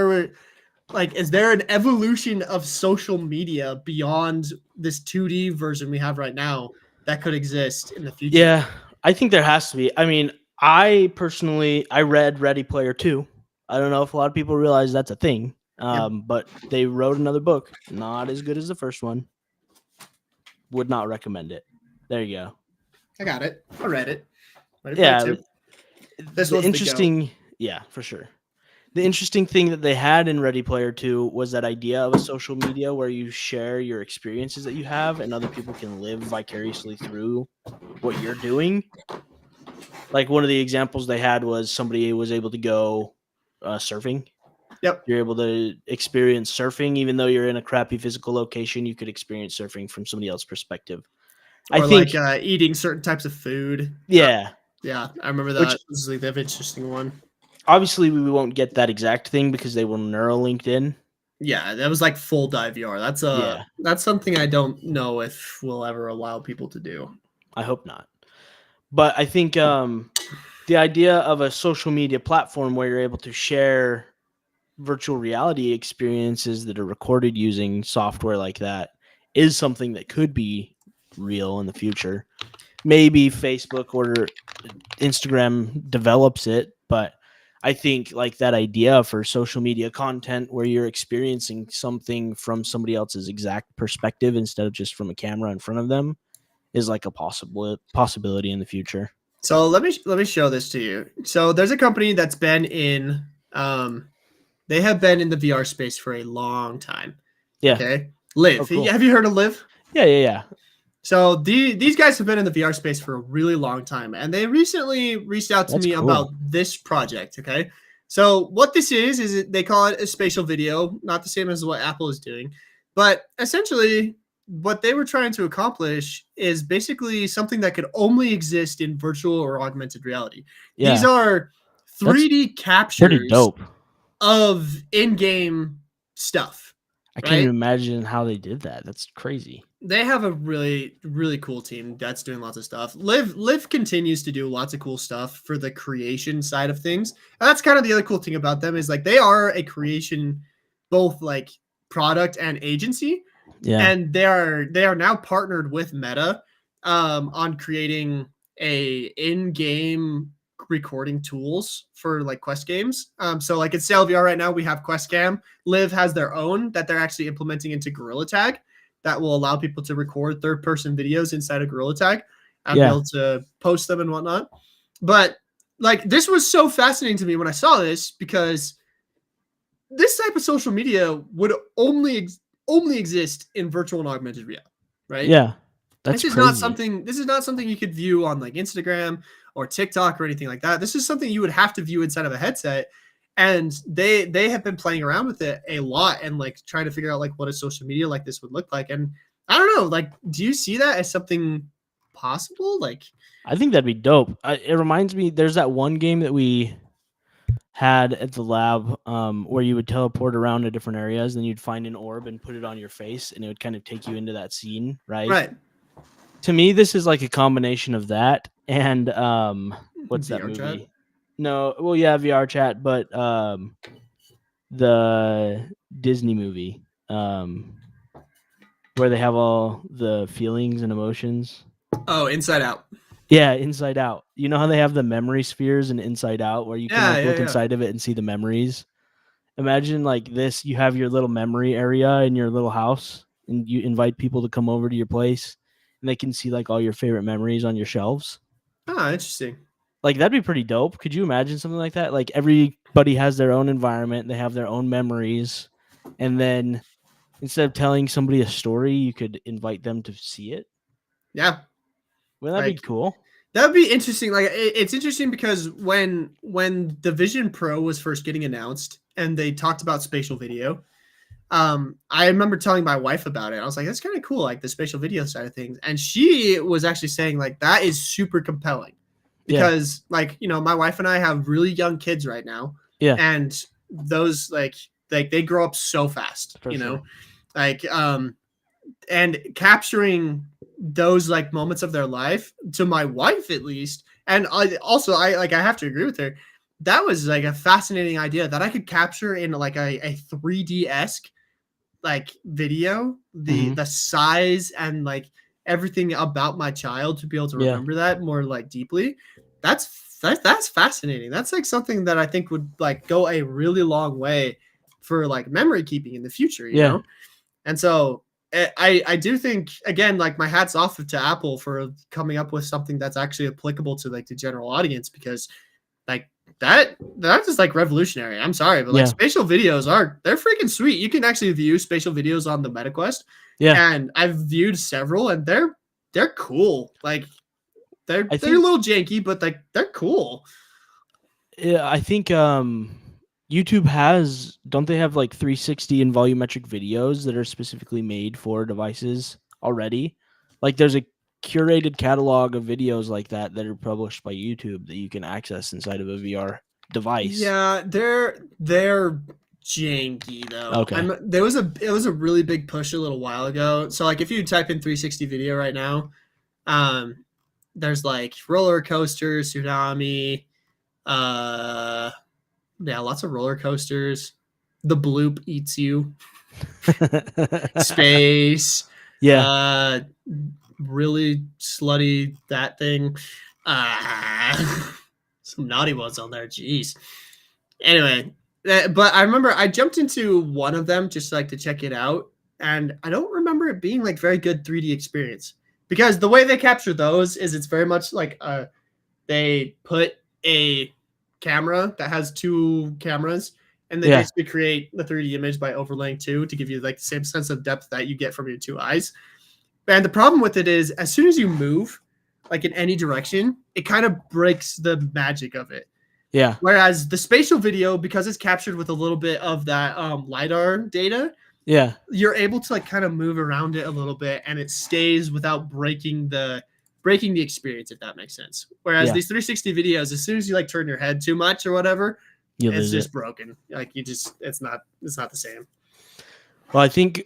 is there an evolution of social media beyond this 2D version we have right now that could exist in the future? Yeah, I think there has to be. I mean, I read Ready Player 2. I don't know if a lot of people realize that's a thing. But they wrote another book, not as good as the first one. Would not recommend it. There you go. I got it. I read it. Ready Yeah, Player 2. This the one's interesting. Yeah, for sure. The interesting thing that they had in Ready Player 2 was that idea of a social media where you share your experiences that you have and other people can live vicariously through what you're doing. Like one of the examples they had was somebody was able to go surfing. Yep. You're able to experience surfing, even though you're in a crappy physical location, you could experience surfing from somebody else's perspective. Or I think, like eating certain types of food. yeah. Yeah, I remember that. This is like the interesting one. Obviously, we won't get that exact thing because they will Neuralink in. Yeah, that was like full dive VR. That's something I don't know if we'll ever allow people to do. I hope not. But I think the idea of a social media platform where you're able to share virtual reality experiences that are recorded using software like that is something that could be real in the future. Maybe Facebook or Instagram develops it, but I think like that idea for social media content where you're experiencing something from somebody else's exact perspective instead of just from a camera in front of them is like a possibility in the future. So let me show this to you. So there's a company that's been in they have been in the VR space for a long time. Yeah. Okay. Live. Oh, cool. Have you heard of Live? Yeah. So these guys have been in the VR space for a really long time, and they recently reached out to me about this project. Okay. So what this is they call it a spatial video, not the same as what Apple is doing, but essentially what they were trying to accomplish is basically something that could only exist in virtual or augmented reality. Yeah. These are 3D captures pretty dope of in-game stuff. I can't even imagine how they did that. That's crazy. They have a really, really cool team that's doing lots of stuff. Live continues to do lots of cool stuff for the creation side of things. And that's kind of the other cool thing about them is like they are a creation, both like product and agency. Yeah. And they are now partnered with Meta on creating a in-game recording tools for like Quest games. So like in SailVR right now, we have QuestCam. Live has their own that they're actually implementing into Gorilla Tag that will allow people to record third-person videos inside of Gorilla Tag and be able to post them and whatnot. But like this was so fascinating to me when I saw this because this type of social media would only exist in virtual and augmented reality, right? Yeah. This is not something you could view on like Instagram or TikTok or anything like that. This is something you would have to view inside of a headset. And they have been playing around with it a lot and like trying to figure out like what a social media like this would look like. And I don't know, like, do you see that as something possible? Like, I think that'd be dope. It reminds me, there's that one game that we had at the lab where you would teleport around to different areas, and you'd find an orb and put it on your face, and it would kind of take you into that scene, right? Right. To me, this is like a combination of that and what's that VR movie? Chat? No, well, yeah, VR Chat, but the Disney movie where they have all the feelings and emotions. Oh, Inside Out. Yeah, Inside Out. You know how they have the memory spheres in Inside Out where you can look inside of it and see the memories? Imagine like this, you have your little memory area in your little house and you invite people to come over to your place and they can see like all your favorite memories on your shelves. Oh, interesting. Like that'd be pretty dope. Could you imagine something like that? Like everybody has their own environment, they have their own memories, and then instead of telling somebody a story, you could invite them to see it. Yeah, Wouldn't that be like, cool? that would be interesting. Like it's interesting because when the Vision Pro was first getting announced and they talked about spatial video, I remember telling my wife about it. I was like, that's kind of cool, like the spatial video side of things. And she was actually saying like that is super compelling Yeah. because like, you know, my wife and I have really young kids right now. Yeah. And those like they grow up so fast, For you know, sure. like and capturing those like moments of their life to my wife at least. And I have to agree with her. That was like a fascinating idea that I could capture in like a 3D-esque like video, the size and like everything about my child to be able to Yeah. remember that more like deeply. That's fascinating. That's like something that I think would like go a really long way for like memory keeping in the future, you Yeah. know? And so I do think again, like my hat's off to Apple for coming up with something that's actually applicable to like the general audience because like that's just like revolutionary. I'm sorry, but like Yeah. spatial videos they're freaking sweet. You can actually view spatial videos on the MetaQuest. Yeah. And I've viewed several and they're cool. Like they're I a think little janky, but like they're cool. yeah, I think YouTube don't they have like 360 and volumetric videos that are specifically made for devices already? Like there's a curated catalog of videos like that that are published by YouTube that you can access inside of a VR device. Yeah, they're janky though. Okay. It was a really big push a little while ago. So like if you type in 360 video right now, there's like roller coaster, tsunami, yeah, lots of roller coasters. The bloop eats you. Space. Yeah. Really slutty that thing. Some naughty ones on there. Jeez. Anyway, but I remember I jumped into one of them just like to check it out, and I don't remember it being like very good 3D experience because the way they capture those is it's very much like they put a camera that has two cameras and they Yeah. basically create the 3D image by overlaying two to give you like the same sense of depth that you get from your two eyes. And the problem with it is as soon as you move like in any direction, it kind of breaks the magic of it. Yeah. Whereas the spatial video, because it's captured with a little bit of that LiDAR data, Yeah. you're able to like kind of move around it a little bit and it stays without breaking the experience, if that makes sense. Whereas Yeah. these 360 videos, as soon as you like turn your head too much or whatever, You it's lose just it. broken. Like it's not the same. Well, I think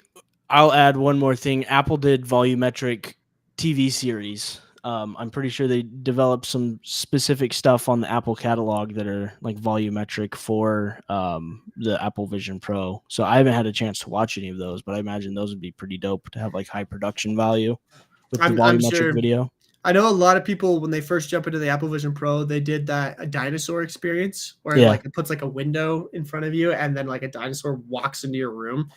I'll add one more thing. Apple did volumetric TV series. I'm pretty sure they developed some specific stuff on the Apple catalog that are like volumetric for the Apple Vision Pro. So I haven't had a chance to watch any of those, but I imagine those would be pretty dope to have like high production value with the I'm volumetric sure. video. I know a lot of people when they first jump into the Apple Vision Pro, they did a dinosaur experience where Yeah. like it puts like a window in front of you and then like a dinosaur walks into your room.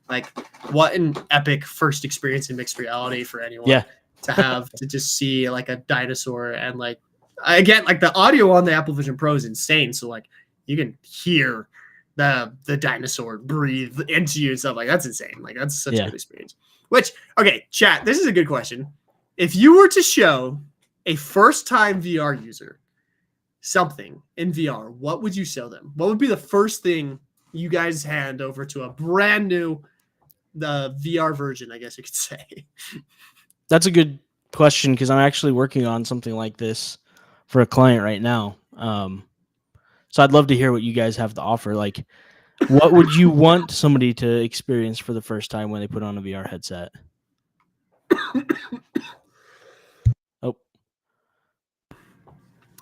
Like what an epic first experience in mixed reality for anyone Yeah. to have to just see like a dinosaur and like again like the audio on the Apple Vision Pro is insane. So like you can hear the dinosaur breathe into you and stuff like that's insane. Like that's such a good experience. Which okay, chat, this is a good question. If you were to show a first-time VR user something in VR, what would you show them? What would be the first thing you guys hand over to a brand new the VR version, I guess you could say? That's a good question because I'm actually working on something like this for a client right now. So I'd love to hear what you guys have to offer. Like, what would you want somebody to experience for the first time when they put on a VR headset? Oh,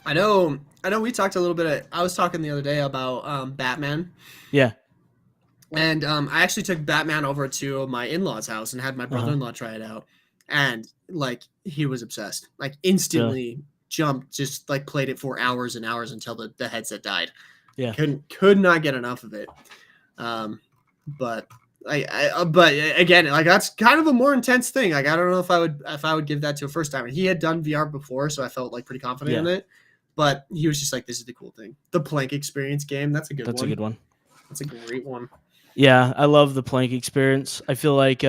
I know we talked a little bit. I was talking the other day about Batman. yeah. And I actually took Batman over to my in-laws' house and had my brother-in-law try it out. And like he was obsessed. Like instantly jumped, just like played it for hours and hours until the headset died. Yeah. Could not get enough of it. But but again, like that's kind of a more intense thing. Like I don't know if I would give that to a first timer. He had done VR before, so I felt like pretty confident in it. But he was just like, this is the cool thing. The Plank Experience game, that's a good one. That's a good one. That's a great one. Yeah, I love the Plank Experience. I feel like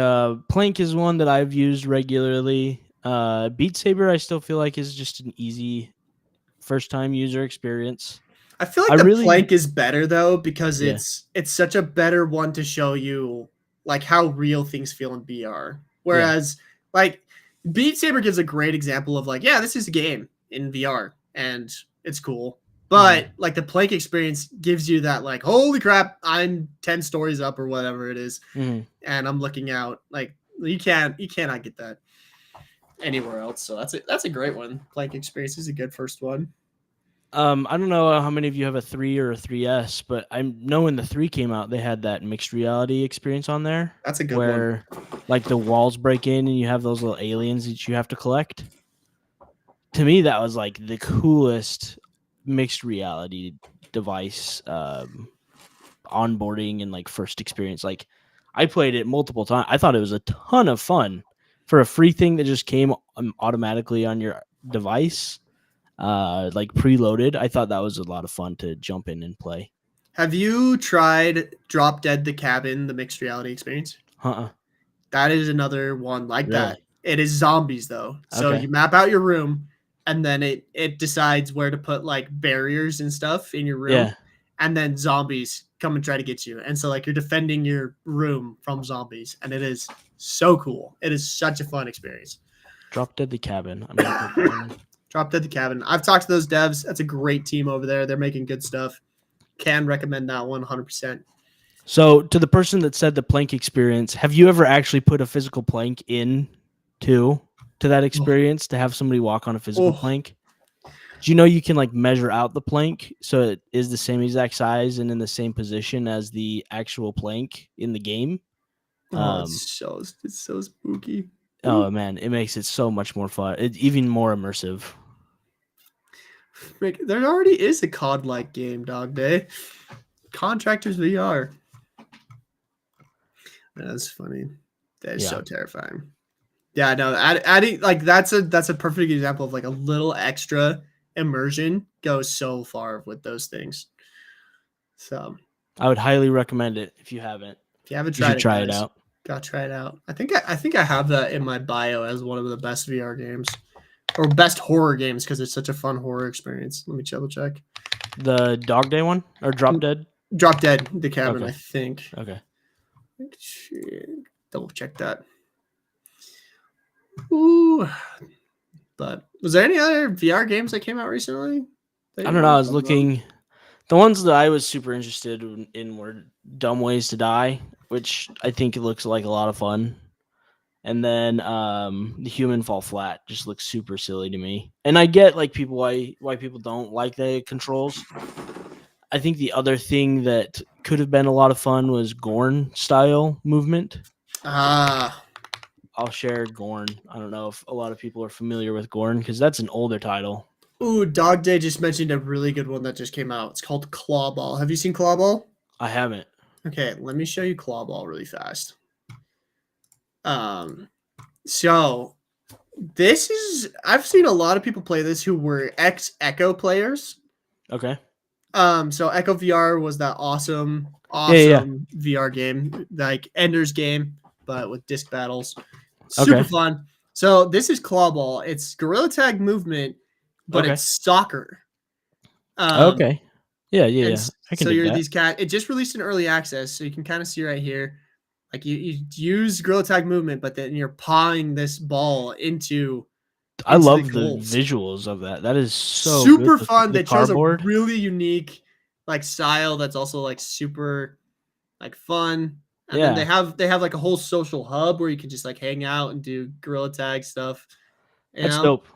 Plank is one that I've used regularly. Beat Saber, I still feel like is just an easy first time user experience. I feel I like the really- Plank is better though because Yeah. it's such a better one to show you like how real things feel in VR. Whereas like Beat Saber gives a great example of like, yeah, this is a game in VR and it's cool. But like the Plank experience gives you that like, holy crap, I'm 10 stories up or whatever it is, Mhm. and I'm looking out. Like you cannot get that anywhere else. So that's a great one. Plank experience is a good first one. I don't know how many of you have a 3 or a 3S, but I know when the 3 came out, they had that mixed reality experience on there. That's a good one. where like the walls break in and you have those little aliens that you have to collect. To me, that was like the coolest mixed reality device onboarding and like first experience. Like I played it multiple times. I thought it was a ton of fun for a free thing that just came automatically on your device, like preloaded. I thought that was a lot of fun to jump in and play. Have you tried Drop Dead the Cabin, the mixed reality experience? That is another one like that. Really? It is zombies though. So Okay. you map out your room and then it decides where to put like barriers and stuff in your room. Yeah. And then zombies come and try to get you. And so like you're defending your room from zombies. And it is so cool. It is such a fun experience. Drop Dead the Cabin. I'm gonna put that one. Drop Dead the Cabin. I've talked to those devs. That's a great team over there. They're making good stuff. Can recommend that one 100%. So, to the person that said the plank experience, have you ever actually put a physical plank in to that experience to have somebody walk on a physical plank? Do you know you can like measure out the plank so it is the same exact size and in the same position as the actual plank in the game? It's so spooky. Oh man, it makes it so much more fun. It's even more immersive. Rick, there already is a COD-like game, Dog Day. Contractors VR. That's funny. That is so terrifying. Yeah, no, adding like that's a perfect example of like a little extra immersion goes so far with those things. So I would highly recommend it if you haven't. If you haven't You tried should it, try it guys, out. gotta try it out. I think I have that in my bio as one of the best VR games or best horror games because it's such a fun horror experience. Let me double check. The Dog Day one or Drop Dead? Drop Dead the Cabin, Okay. I think. Okay. Double check that. Ooh. But was there any other VR games that came out recently? I don't know. I was looking. The ones that I was super interested in were Dumb Ways to Die, which I think it looks like a lot of fun. And then The Human Fall Flat just looks super silly to me. And I get like people why people don't like the controls. I think the other thing that could have been a lot of fun was Gorn style movement. I'll share Gorn. I don't know if a lot of people are familiar with Gorn because that's an older title. Ooh, Dog Day just mentioned a really good one that just came out. It's called Clawball. Have you seen Clawball? I haven't. Okay, let me show you Clawball really fast. So this is I've seen a lot of people play this who were ex-Echo players. Okay. So Echo VR was that awesome VR game, like Ender's Game, but with disc battles. Super fun. So this is Clawball. It's Gorilla Tag movement, but it's soccer. Okay. Yeah. I can so do you're that. these cat. It just released in early access, so you can kind of see right here. Like you use Gorilla Tag movement, but then you're pawing this ball into. I love the the goals. visuals of that. That is so super good. fun. The That shows a cardboard. really unique like style that's also like super like fun. And then they have like a whole social hub where you can just like hang out and do Gorilla Tag stuff. That's dope.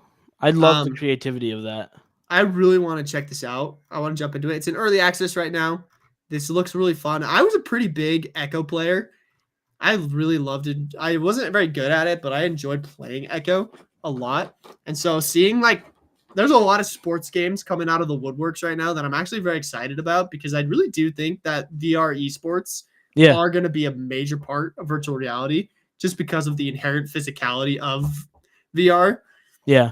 I love the creativity of that. I really want to check this out. I want to jump into it. It's in early access right now. This looks really fun. I was a pretty big Echo player. I really loved it. I wasn't very good at it, but I enjoyed playing Echo a lot. And so seeing like there's a lot of sports games coming out of the woodworks right now that I'm actually very excited about because I really do think that VR esports are going to be a major part of virtual reality just because of the inherent physicality of VR. Yeah.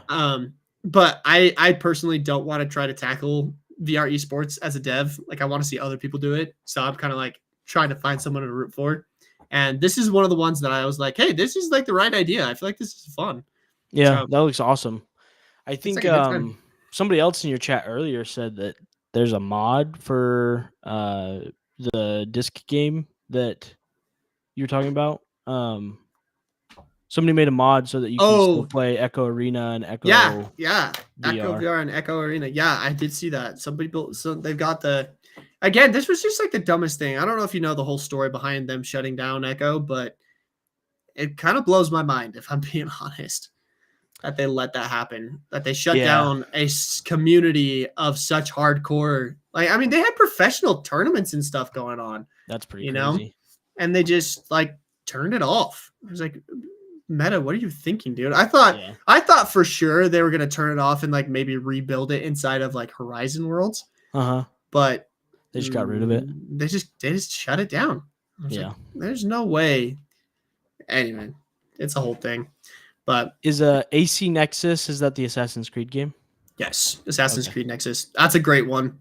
But I personally don't want to try to tackle VR esports as a dev. Like I want to see other people do it. So I'm kind of like trying to find someone to root for. And this is one of the ones that I was like, hey, this is like the right idea. I feel like this is fun. Yeah, So, that looks awesome. I like think a good time. somebody else in your chat earlier said that there's a mod for the disc game that you were talking about. Somebody made a mod so that you can still Oh, play Echo Arena and yeah, Echo yeah. Echo VR. VR and Echo Arena. Yeah, I did see that. Some people, so they've got the. Again, this was just like the dumbest thing. I don't know if you know the whole story behind them shutting down Echo, but it kind of blows my mind, if I'm being honest, that they let that happen. That they shut Yeah. down a community of such hardcore. Like, I mean, they had professional tournaments and stuff going on, That's pretty you know, crazy. and they just like turned it off. I was like, Meta, what are you thinking, dude? I thought for sure they were gonna turn it off and like maybe rebuild it inside of like Horizon Worlds, Uh-huh. but They just got rid of it. They just shut it down. I was Yeah. like, there's no way. Anyway, it's a whole thing. But Is AC Nexus, is that the Assassin's Creed game? yes, Assassin's Okay. Creed Nexus. That's a great one.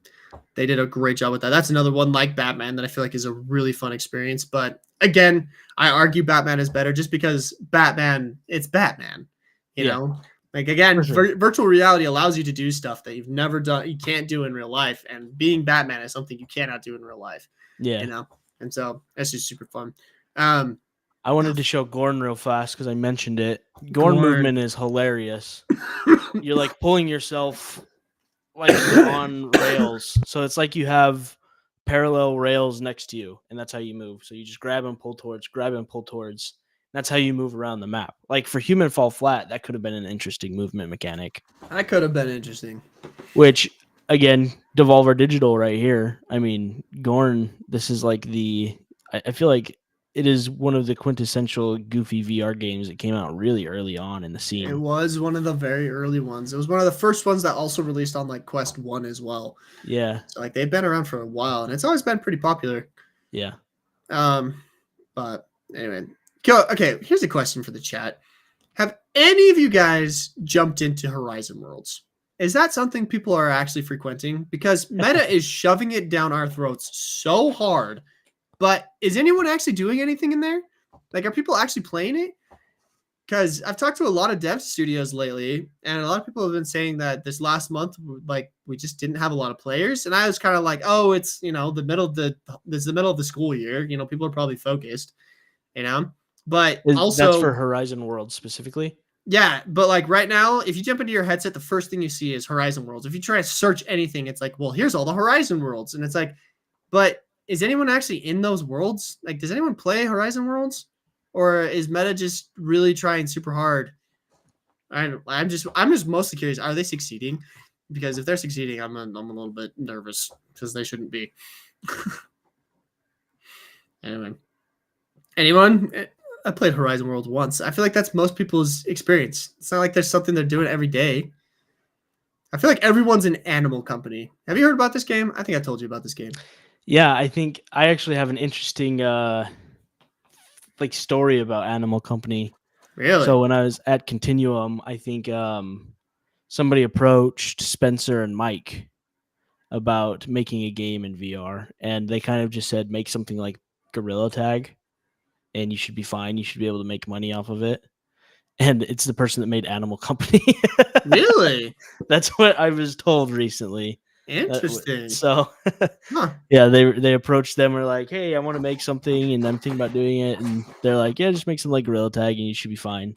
They did a great job with that. That's another one like Batman that I feel like is a really fun experience. But again, I argue Batman is better just because Batman, it's Batman. You Yeah. know, like again, For sure. virtual reality allows you to do stuff that you've never done, you can't do in real life. And being Batman is something you cannot do in real life. Yeah. You know, and so it's just super fun. I wanted to show Gorn real fast because I mentioned it. Gorn movement is hilarious. You're like pulling yourself like on rails. So it's like you have parallel rails next to you, and that's how you move. So you just grab and pull towards, grab and pull towards. That's how you move around the map. Like for Human Fall Flat, that could have been an interesting movement mechanic. That could have been interesting. Which, again, Devolver Digital right here. I mean, Gorn, this is like I feel like it is one of the quintessential goofy VR games that came out really early on in the scene. It was one of the very early ones. It was one of the first ones that also released on like Quest 1 as well. Yeah. So like they've been around for a while and it's always been pretty popular. Yeah. But anyway. Okay, here's a question for the chat. Have any of you guys jumped into Horizon Worlds? Is that something people are actually frequenting? Because Meta is shoving it down our throats so hard. But is anyone actually doing anything in there? Like, are people actually playing it? Because I've talked to a lot of dev studios lately, and a lot of people have been saying that this last month, like, we just didn't have a lot of players. And I was kind of like, oh, it's, you know, the middle of the school year. You know, people are probably focused, you know. But also, that's for Horizon Worlds specifically. Yeah, but like right now, if you jump into your headset, the first thing you see is Horizon Worlds. If you try to search anything, it's like, well, here's all the Horizon Worlds, and it's like, but is anyone actually in those worlds? Like, does anyone play Horizon Worlds, or is Meta just really trying super hard? I'm just mostly curious. Are they succeeding? Because if they're succeeding, I'm a little bit nervous because they shouldn't be. Anyway, anyone? I played Horizon Worlds once. I feel like that's most people's experience. It's not like there's something they're doing every day. I feel like everyone's an Animal Company. Have you heard about this game? I think I told you about this game. Yeah, I think I actually have an interesting like story about Animal Company. Really? So when I was at Continuum, I think somebody approached Spencer and Mike about making a game in VR, and they kind of just said make something like Gorilla Tag, and you should be fine. You should be able to make money off of it. And it's the person that made Animal Company. Really? That's what I was told recently. Interesting. So, huh. Yeah, they approached them. Were like, "Hey, I want to make something, and I'm thinking about doing it." And they're like, "Yeah, just make something like Gorilla Tag, and you should be fine."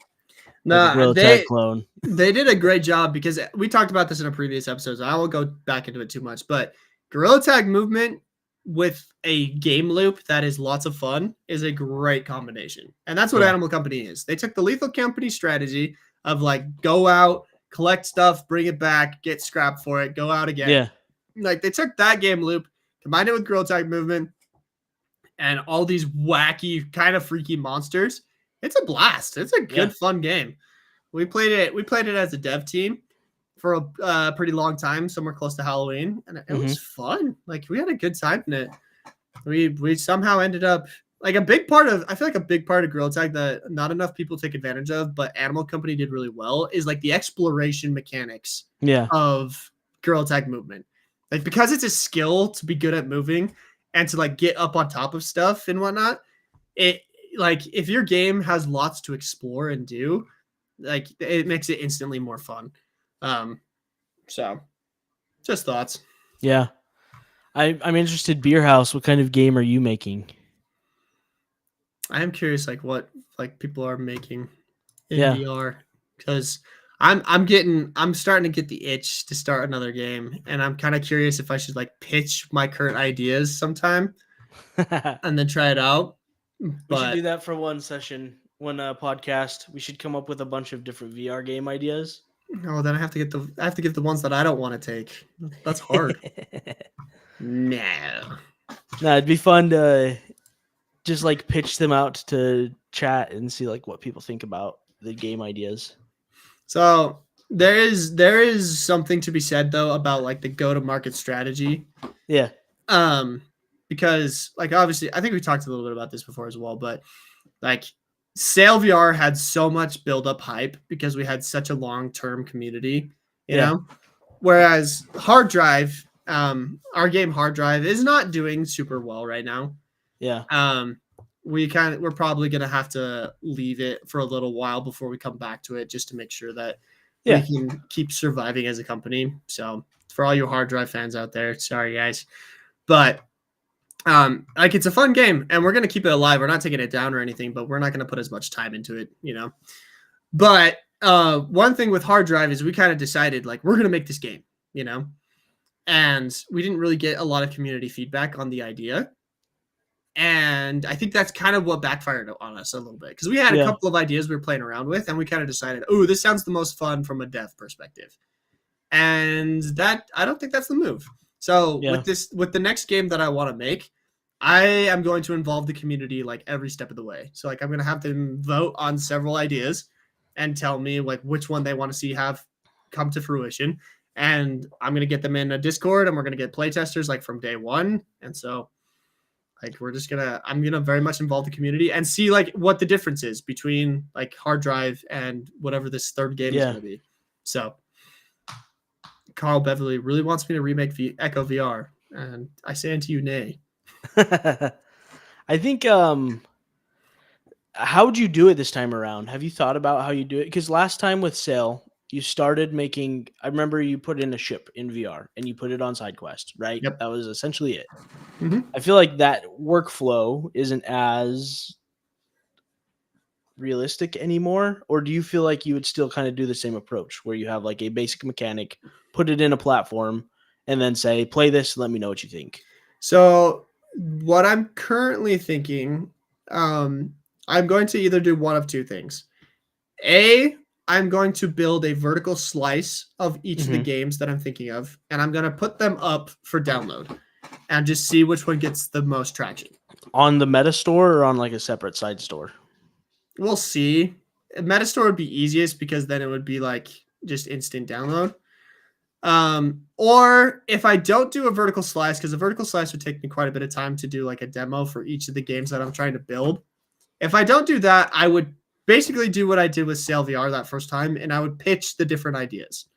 Like No, Tag clone. They did a great job because we talked about this in a previous episode. So I won't go back into it too much, but Gorilla Tag movement with a game loop that is lots of fun is a great combination. And that's what Animal Company is. They took the Lethal Company strategy of like go out, collect stuff, bring it back, get scrap for it, go out again. Yeah. Like they took that game loop, combined it with Gorilla Tag movement and all these wacky, kind of freaky monsters. It's a blast. It's a good, fun game. We played it as a dev team for a pretty long time, somewhere close to Halloween, and it was fun. Like we had a good time in it. We somehow ended up like I feel like a big part of Gorilla Tag that not enough people take advantage of, but Animal Company did really well is like the exploration mechanics of Gorilla Tag movement. Like because it's a skill to be good at moving and to like get up on top of stuff and whatnot, it like if your game has lots to explore and do, like it makes it instantly more fun. So just thoughts. Yeah. I'm interested, Beer House, what kind of game are you making? I am curious, like what like people are making in Yeah. VR, because I'm starting to get the itch to start another game, and I'm kind of curious if I should like pitch my current ideas sometime We and then try it out. should But do that for one session, one podcast. We should come up with a bunch of different VR game ideas. no, then I have to give the ones that I don't want to take. That's hard. No. No, it'd be fun to just like pitch them out to chat and see like what people think about the game ideas. So there is something to be said though about like the go-to-market strategy. Yeah. Because like obviously I think we talked a little bit about this before as well, but like Sail VR had so much build-up hype because we had such a long-term community, you Yeah. know. Whereas Hard Drive, our game Hard Drive is not doing super well right now. Yeah. We're probably gonna have to leave it for a little while before we come back to it, just to make sure that Yeah. we can keep surviving as a company. So for all you Hard Drive fans out there, sorry guys, but like it's a fun game and we're gonna keep it alive. We're not taking it down or anything, but we're not gonna put as much time into it, you know. But one thing with Hard Drive is we kind of decided like we're gonna make this game, you know, and we didn't really get a lot of community feedback on the idea. And I think that's kind of what backfired on us a little bit, because we had a Yeah. couple of ideas we were playing around with, and we kind of decided, oh, this sounds the most fun from a dev perspective. And that I don't think that's the move. So Yeah. with the next game that I want to make, I am going to involve the community like every step of the way. So like I'm going to have them vote on several ideas and tell me like which one they want to see have come to fruition. And I'm going to get them in a Discord, and we're going to get playtesters like from day one. And so like I'm gonna very much involve the community and see like what the difference is between like Hard Drive and whatever this third game is Yeah. gonna be. So Carl Beverly really wants me to remake Echo VR, and I say unto you, nay. I think how would you do it this time around? Have you thought about how you do it? Because last time with Sail, you started making, I remember you put in a ship in VR and you put it on SideQuest, right? Yep. That was essentially it. Mhm. I feel like that workflow isn't as realistic anymore. Or do you feel like you would still kind of do the same approach where you have like a basic mechanic, put it in a platform, and then say, play this, let me know what you think? So what I'm currently thinking, I'm going to either do one of two things. I'm going to build a vertical slice of each of the Mhm. games that I'm thinking of, and I'm going to put them up for download and just see which one gets the most traction. On the Meta Store or on like a separate side store? We'll see. Metastore would be easiest because then it would be like just instant download. Or if I don't do a vertical slice, because a vertical slice would take me quite a bit of time to do like a demo for each of the games that I'm trying to build. If I don't do that, I would basically do what I did with Sail VR that first time, and I would pitch the different ideas.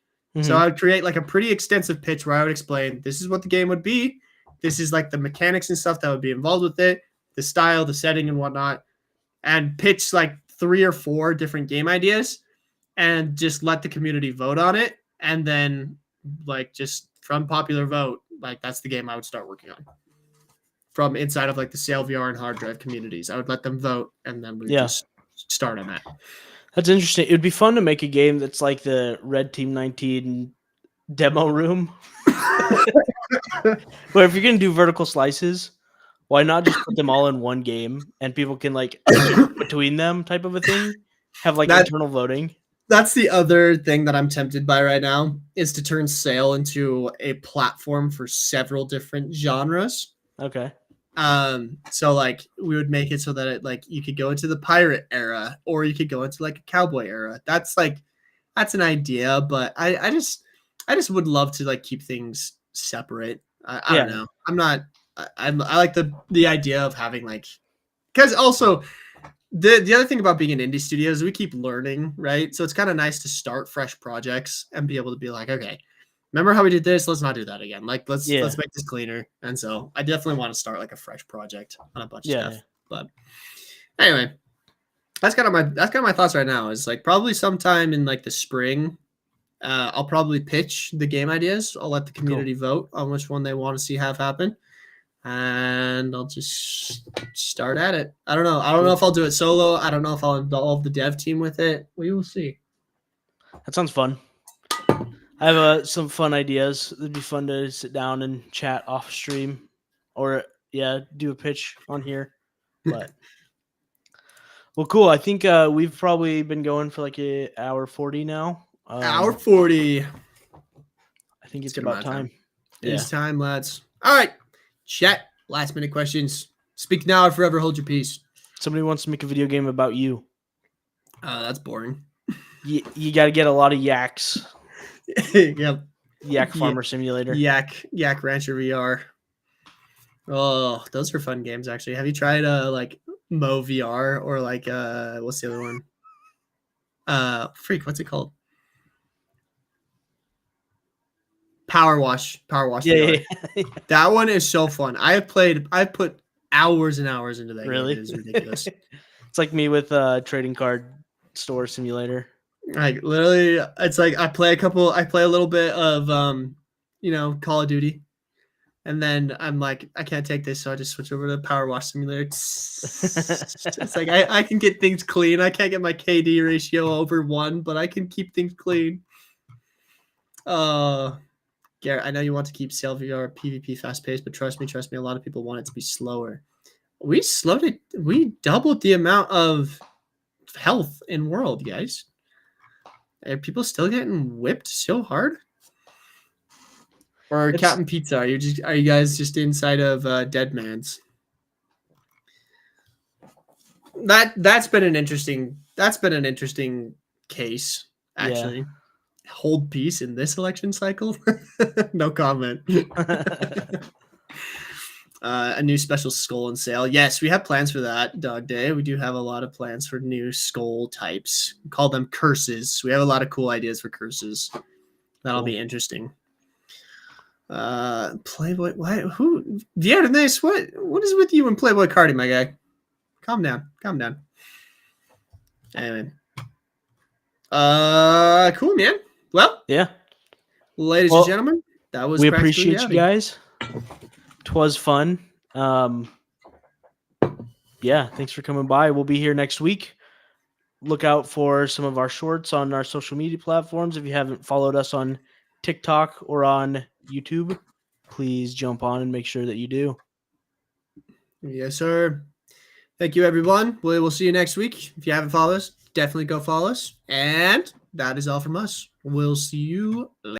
So Mhm. I would create like a pretty extensive pitch where I would explain this is what the game would be. This is like the mechanics and stuff that would be involved with it, the style, the setting, and whatnot, and pitch like 3 or 4 different game ideas and just let the community vote on it. And then like just from popular vote, like that's the game I would start working on from inside of like the Sail VR and Hard Drive communities. I would let them vote, and then we Yeah. just start on that. That's interesting. It would be fun to make a game that's like the Red Team 19 demo room. Where if you're going to do vertical slices, why not just put them all in one game and people can like pick between them type of a thing? Have like That- internal voting. That's the other thing that I'm tempted by right now, is to turn Sail into a platform for several different genres. Okay. So like we would make it so that it like you could go into the pirate era, or you could go into like a cowboy era. That's an idea, but I just would love to like keep things separate. I don't Yeah. know. I like the idea of having like, because also the other thing about being an indie studio is we keep learning, right? So it's kind of nice to start fresh projects and be able to be like, okay, remember how we did this? Let's not do that again. Like let's make this cleaner. And so I definitely want to start like a fresh project on a bunch of Yeah. stuff. But anyway, That's kind of my thoughts right now. Is like probably sometime in like the spring. I'll probably pitch the game ideas. I'll let the community vote on which one they want to see have happen, and I'll just start at it. I don't know. I don't know if I'll do it solo. I don't know if I'll involve the dev team with it. We will see. That sounds fun. I have some fun ideas. It'd be fun to sit down and chat off stream, or do a pitch on here. But well, cool. I think we've probably been going for like an hour 40 now. Hour 40. I think it's Good about amount of time. It's time, lads. All right, chat. Last minute questions. Speak now or forever hold your peace. Somebody wants to make a video game about you. That's boring. You got to get a lot of yaks. Yep. Yak Farmer Simulator. Yak Rancher VR. Oh, those are fun games actually. Have you tried like Mo VR or like what's the other one? What's it called? Power Wash. Yeah. That one is so fun. I've put hours and hours into that Really? game. It is ridiculous. It's like me with Trading Card Store Simulator. Like literally, it's like I play a little bit of Call of Duty, and then I'm like, I can't take this, so I just switch over to Power Wash Simulator. It's like I can get things clean. I can't get my KD ratio over 1, but I can keep things clean. Garrett, I know you want to keep CLVR PvP fast paced, but trust me, a lot of people want it to be slower. We doubled the amount of health in world, guys. Are people still getting whipped so hard? Or Captain Pizza? Are you guys just inside of Dead Man's? That's been an interesting case, actually. Yeah. Hold peace in this election cycle? No comment. A new special skull on sale. Yes, we have plans for that, Dog Day. We do have a lot of plans for new skull types. We call them curses. We have a lot of cool ideas for curses. That'll be interesting. Playboy, who? Viernes, what is with you and Playboy Cardi, my guy? Calm down. Anyway. Cool, man. Well, yeah. Ladies and gentlemen, that was. We appreciate you guys. Twas fun. Thanks for coming by. We'll be here next week. Look out for some of our shorts on our social media platforms. If you haven't followed us on TikTok or on YouTube, please jump on and make sure that you do. Yes, sir. Thank you, everyone. We will see you next week. If you haven't followed us, definitely go follow us. And that is all from us. We'll see you later.